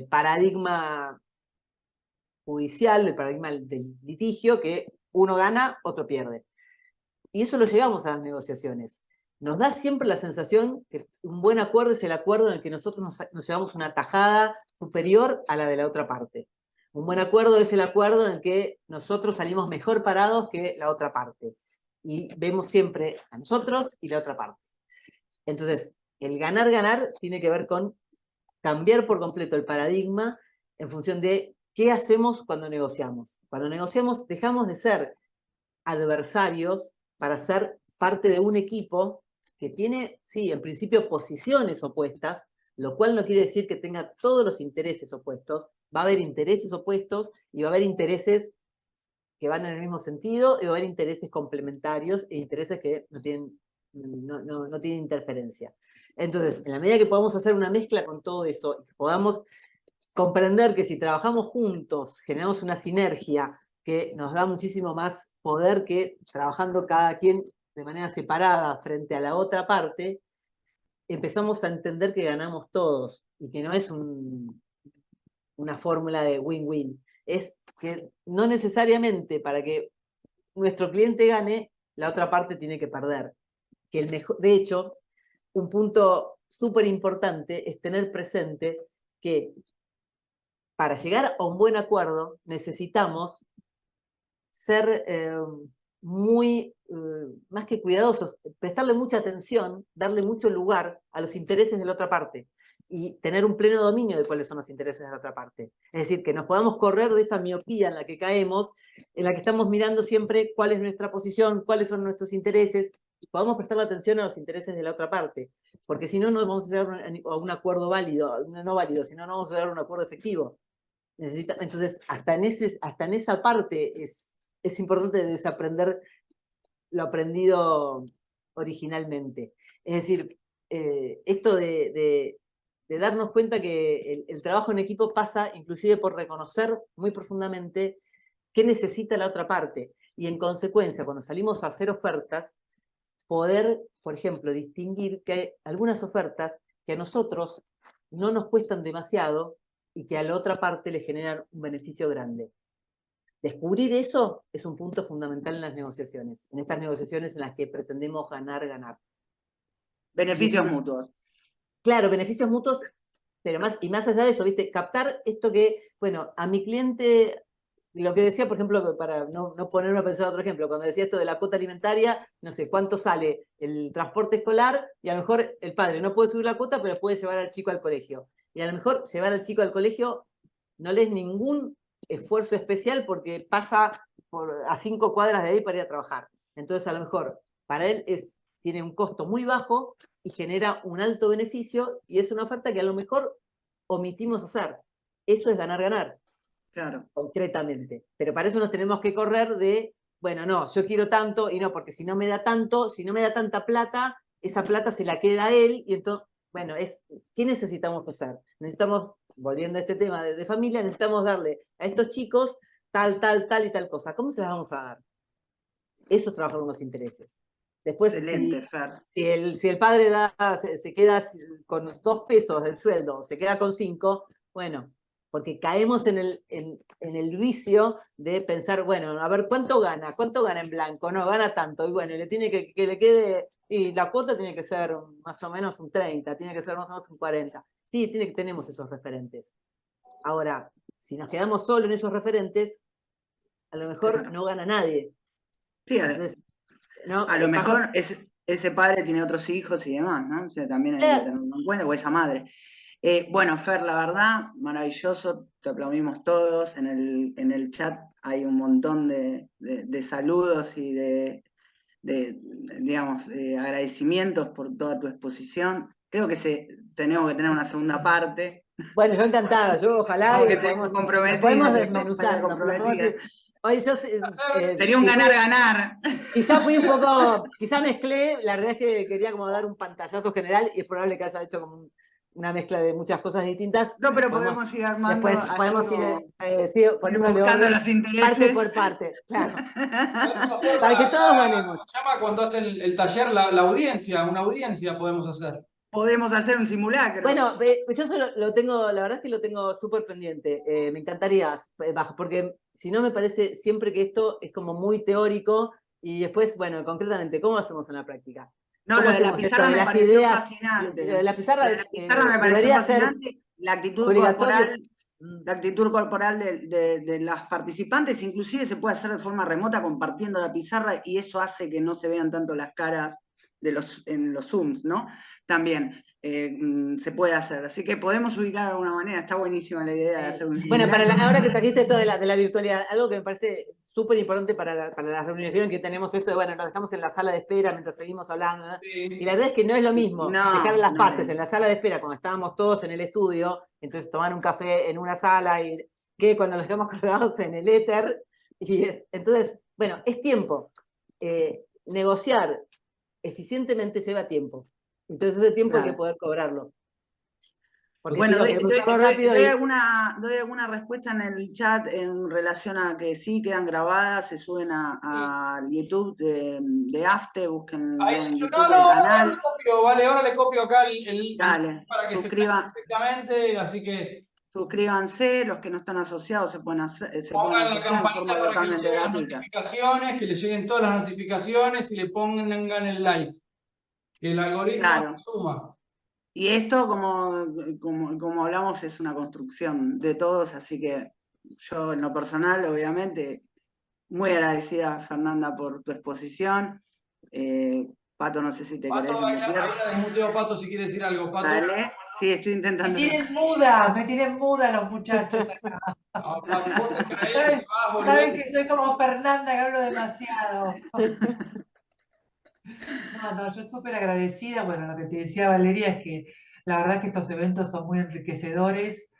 paradigma judicial, del paradigma del litigio, que uno gana, otro pierde. Y eso lo llevamos a las negociaciones. Nos da siempre la sensación que un buen acuerdo es el acuerdo en el que nosotros nos llevamos una tajada superior a la de la otra parte. Un buen acuerdo es el acuerdo en el que nosotros salimos mejor parados que la otra parte. Y vemos siempre a nosotros y la otra parte. Entonces, el ganar, ganar tiene que ver con cambiar por completo el paradigma en función de qué hacemos cuando negociamos. Cuando negociamos, dejamos de ser adversarios para ser parte de un equipo que tiene, sí, en principio posiciones opuestas, lo cual no quiere decir que tenga todos los intereses opuestos. Va a haber intereses opuestos y va a haber intereses que van en el mismo sentido y va a haber intereses complementarios e intereses que no tienen interferencia. Entonces, en la medida que podamos hacer una mezcla con todo eso, podamos comprender que si trabajamos juntos, generamos una sinergia que nos da muchísimo más poder que trabajando cada quien de manera separada frente a la otra parte, empezamos a entender que ganamos todos y que no es una fórmula de win-win. Es que no necesariamente para que nuestro cliente gane, la otra parte tiene que perder. Que de hecho, un punto súper importante es tener presente que para llegar a un buen acuerdo necesitamos ser más que cuidadosos, prestarle mucha atención, darle mucho lugar a los intereses de la otra parte. y tener un pleno dominio de cuáles son los intereses de la otra parte. Es decir, que nos podamos correr de esa miopía en la que caemos, en la que estamos mirando siempre cuál es nuestra posición, cuáles son nuestros intereses, y podamos prestar atención a los intereses de la otra parte, porque si no, no vamos a llegar a un acuerdo válido, no válido, sino no vamos a llegar a un acuerdo efectivo. Entonces, hasta en esa parte es importante desaprender lo aprendido originalmente. Es decir, esto de darnos cuenta que el trabajo en equipo pasa inclusive por reconocer muy profundamente qué necesita la otra parte. Y en consecuencia, cuando salimos a hacer ofertas, poder, por ejemplo, distinguir que hay algunas ofertas que a nosotros no nos cuestan demasiado y que a la otra parte le generan un beneficio grande. Descubrir eso es un punto fundamental en las negociaciones, en estas negociaciones en las que pretendemos ganar, ganar. Beneficios mutuos. Claro, beneficios mutuos, pero más allá de eso, ¿viste? Captar esto que, bueno, a mi cliente, lo que decía, por ejemplo, para no ponerme a pensar otro ejemplo, cuando decía esto de la cuota alimentaria, no sé, cuánto sale el transporte escolar, y a lo mejor el padre no puede subir la cuota, pero puede llevar al chico al colegio. Y a lo mejor llevar al chico al colegio no le es ningún esfuerzo especial porque pasa a 5 cuadras de ahí para ir a trabajar. Entonces, a lo mejor, para él tiene un costo muy bajo y genera un alto beneficio, y es una oferta que a lo mejor omitimos hacer. Eso es ganar-ganar. Claro. Concretamente. Pero para eso nos tenemos que correr de, bueno, no, yo quiero tanto, y no, porque si no me da tanto, si no me da tanta plata, esa plata se la queda a él, y entonces, bueno, ¿qué necesitamos hacer? Necesitamos, volviendo a este tema de familia, necesitamos darle a estos chicos tal y tal cosa. ¿Cómo se las vamos a dar? Eso es trabajar con los intereses. Después, Excelente, Fer. si el padre se queda con 2 pesos del sueldo, se queda con 5, bueno, porque caemos en el vicio de pensar, bueno, a ver, ¿cuánto gana en blanco? No, gana tanto, y bueno, le tiene que le quede, y la cuota tiene que ser más o menos un 30, tiene que ser más o menos un 40. Sí, tenemos esos referentes. Ahora, si nos quedamos solo en esos referentes, a lo mejor Claro. no gana nadie. Sí, Entonces, ¿no? a lo mejor ese padre tiene otros hijos y demás, ¿no? O sea, también hay que tenerlo en cuenta, o esa madre. Bueno, Fer, la verdad, maravilloso, te aplaudimos todos. En el chat hay un montón de saludos y digamos, agradecimientos por toda tu exposición. Creo que tenemos que tener una segunda parte. Bueno, yo encantada, yo ojalá Como que nos comprometida, podemos desmenuzar. comprometida. Oye, yo Sería un ganar-ganar. quizá fui un poco, quizá mezclé, la verdad es que quería como dar un pantallazo general y es probable que haya hecho como una mezcla de muchas cosas distintas. No, pero podemos ir armando. Después podemos ir poniéndole buscando orden, los intereses. parte por parte, claro. Podemos hacer Para que todos ganemos. ¿cómo se llama cuando hacen el taller? La audiencia, una audiencia podemos hacer. Podemos hacer un simulacro. Bueno, yo eso lo tengo, la verdad es que lo tengo súper pendiente. Me encantaría, porque si no me parece siempre que esto es como muy teórico y después, bueno, concretamente, ¿cómo hacemos en la práctica? No, ¿Cómo lo de la hacemos esto pizarra de me las pareció ideas? fascinante. Lo de la pizarra, Lo de la pizarra me pareció debería ser fascinante. La actitud obligatorio. corporal, la actitud corporal de las participantes, inclusive se puede hacer de forma remota compartiendo la pizarra y eso hace que no se vean tanto las caras en los Zooms, ¿no? También se puede hacer. Así que podemos ubicar de alguna manera. Está buenísima la idea de hacer un Bueno, simulacro. ahora que trajiste esto de la virtualidad, algo que me parece súper importante para las reuniones, vieron que tenemos esto de, bueno, nos dejamos en la sala de espera mientras seguimos hablando, ¿no? Sí. Y la verdad es que no es lo mismo No, dejar a las no partes es. en la sala de espera cuando estábamos todos en el estudio, entonces tomar un café en una sala, y que cuando nos quedamos colgados en el éter, entonces, bueno, es tiempo. Negociar eficientemente lleva tiempo. Entonces ese tiempo hay que poder cobrarlo. Porque Bueno, si no, queremos usarlo rápido doy alguna respuesta en el chat en relación a que sí quedan grabadas, se suben al YouTube de AFTE, busquen en YouTube el canal. Ahora copio, vale, ahora le copio acá el Dale, para que se vea perfectamente, así que suscríbanse, los que no están asociados se pueden pongan la asociar en campanita forma para que les totalmente lleguen las gratuita. notificaciones, que les lleguen todas las notificaciones y le pongan el like. Que el algoritmo suma. Y esto, como hablamos, es una construcción de todos, así que yo en lo personal, obviamente, muy agradecida, Fernanda, por tu exposición. Pato, no sé si te querés Pato, ahí la desmutear. desmuteo, Pato, si quiere decir algo. Pato. Dale. Sí, estoy Me intentando. tienen muda los muchachos acá. No, Pato, vos te traes, Saben, te vas, volvés. saben que soy como Fernanda, que hablo demasiado. No, yo súper agradecida. Bueno, lo que te decía Valeria es que la verdad que estos eventos son muy enriquecedores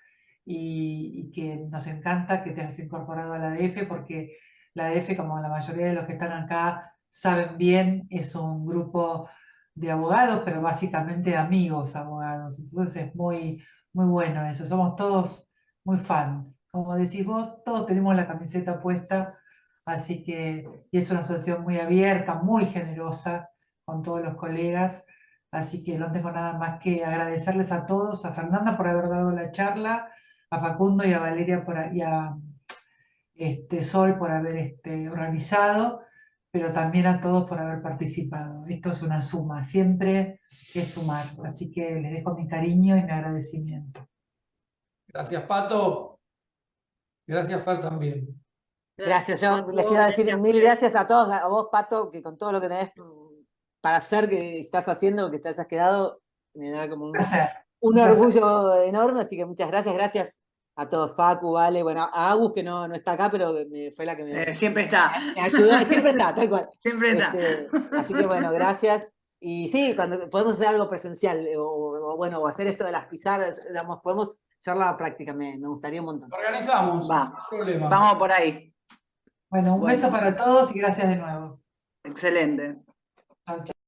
y que nos encanta que te hayas incorporado a la ADF porque la ADF, como la mayoría de los que están acá saben bien, es un grupo de abogados, pero básicamente amigos abogados. Entonces es muy, muy bueno eso. Somos todos muy fan. Como decís vos, todos tenemos la camiseta puesta, así que y es una asociación muy abierta, muy generosa con todos los colegas. Así que no tengo nada más que agradecerles a todos, a Fernanda por haber dado la charla, a Facundo y a Valeria y a Sol por haber organizado, pero también a todos por haber participado. Esto es una suma, siempre es sumar. Así que les dejo mi cariño y mi agradecimiento. Gracias, Pato. Gracias, Fer, también. Gracias, yo Pato, les quiero decir gracias. mil gracias a todos, a vos, Pato, que con todo lo que tenés para hacer, que estás haciendo, que te hayas quedado, me da como Un placer. un Un placer. orgullo enorme, así que muchas gracias, gracias a todos, Facu, Vale, bueno, a Agus que no está acá, pero fue la que Siempre está. me ayudó, siempre está, tal cual. Siempre está. Así que bueno, gracias. Y sí, cuando podemos hacer algo presencial, bueno, o hacer esto de las pizarras, digamos, podemos llevarla a la práctica, me gustaría un montón. Organizamos, Va. no hay problema. Vamos por ahí. Bueno, un Bueno. beso para todos y gracias de nuevo. Excelente. Chau, chau.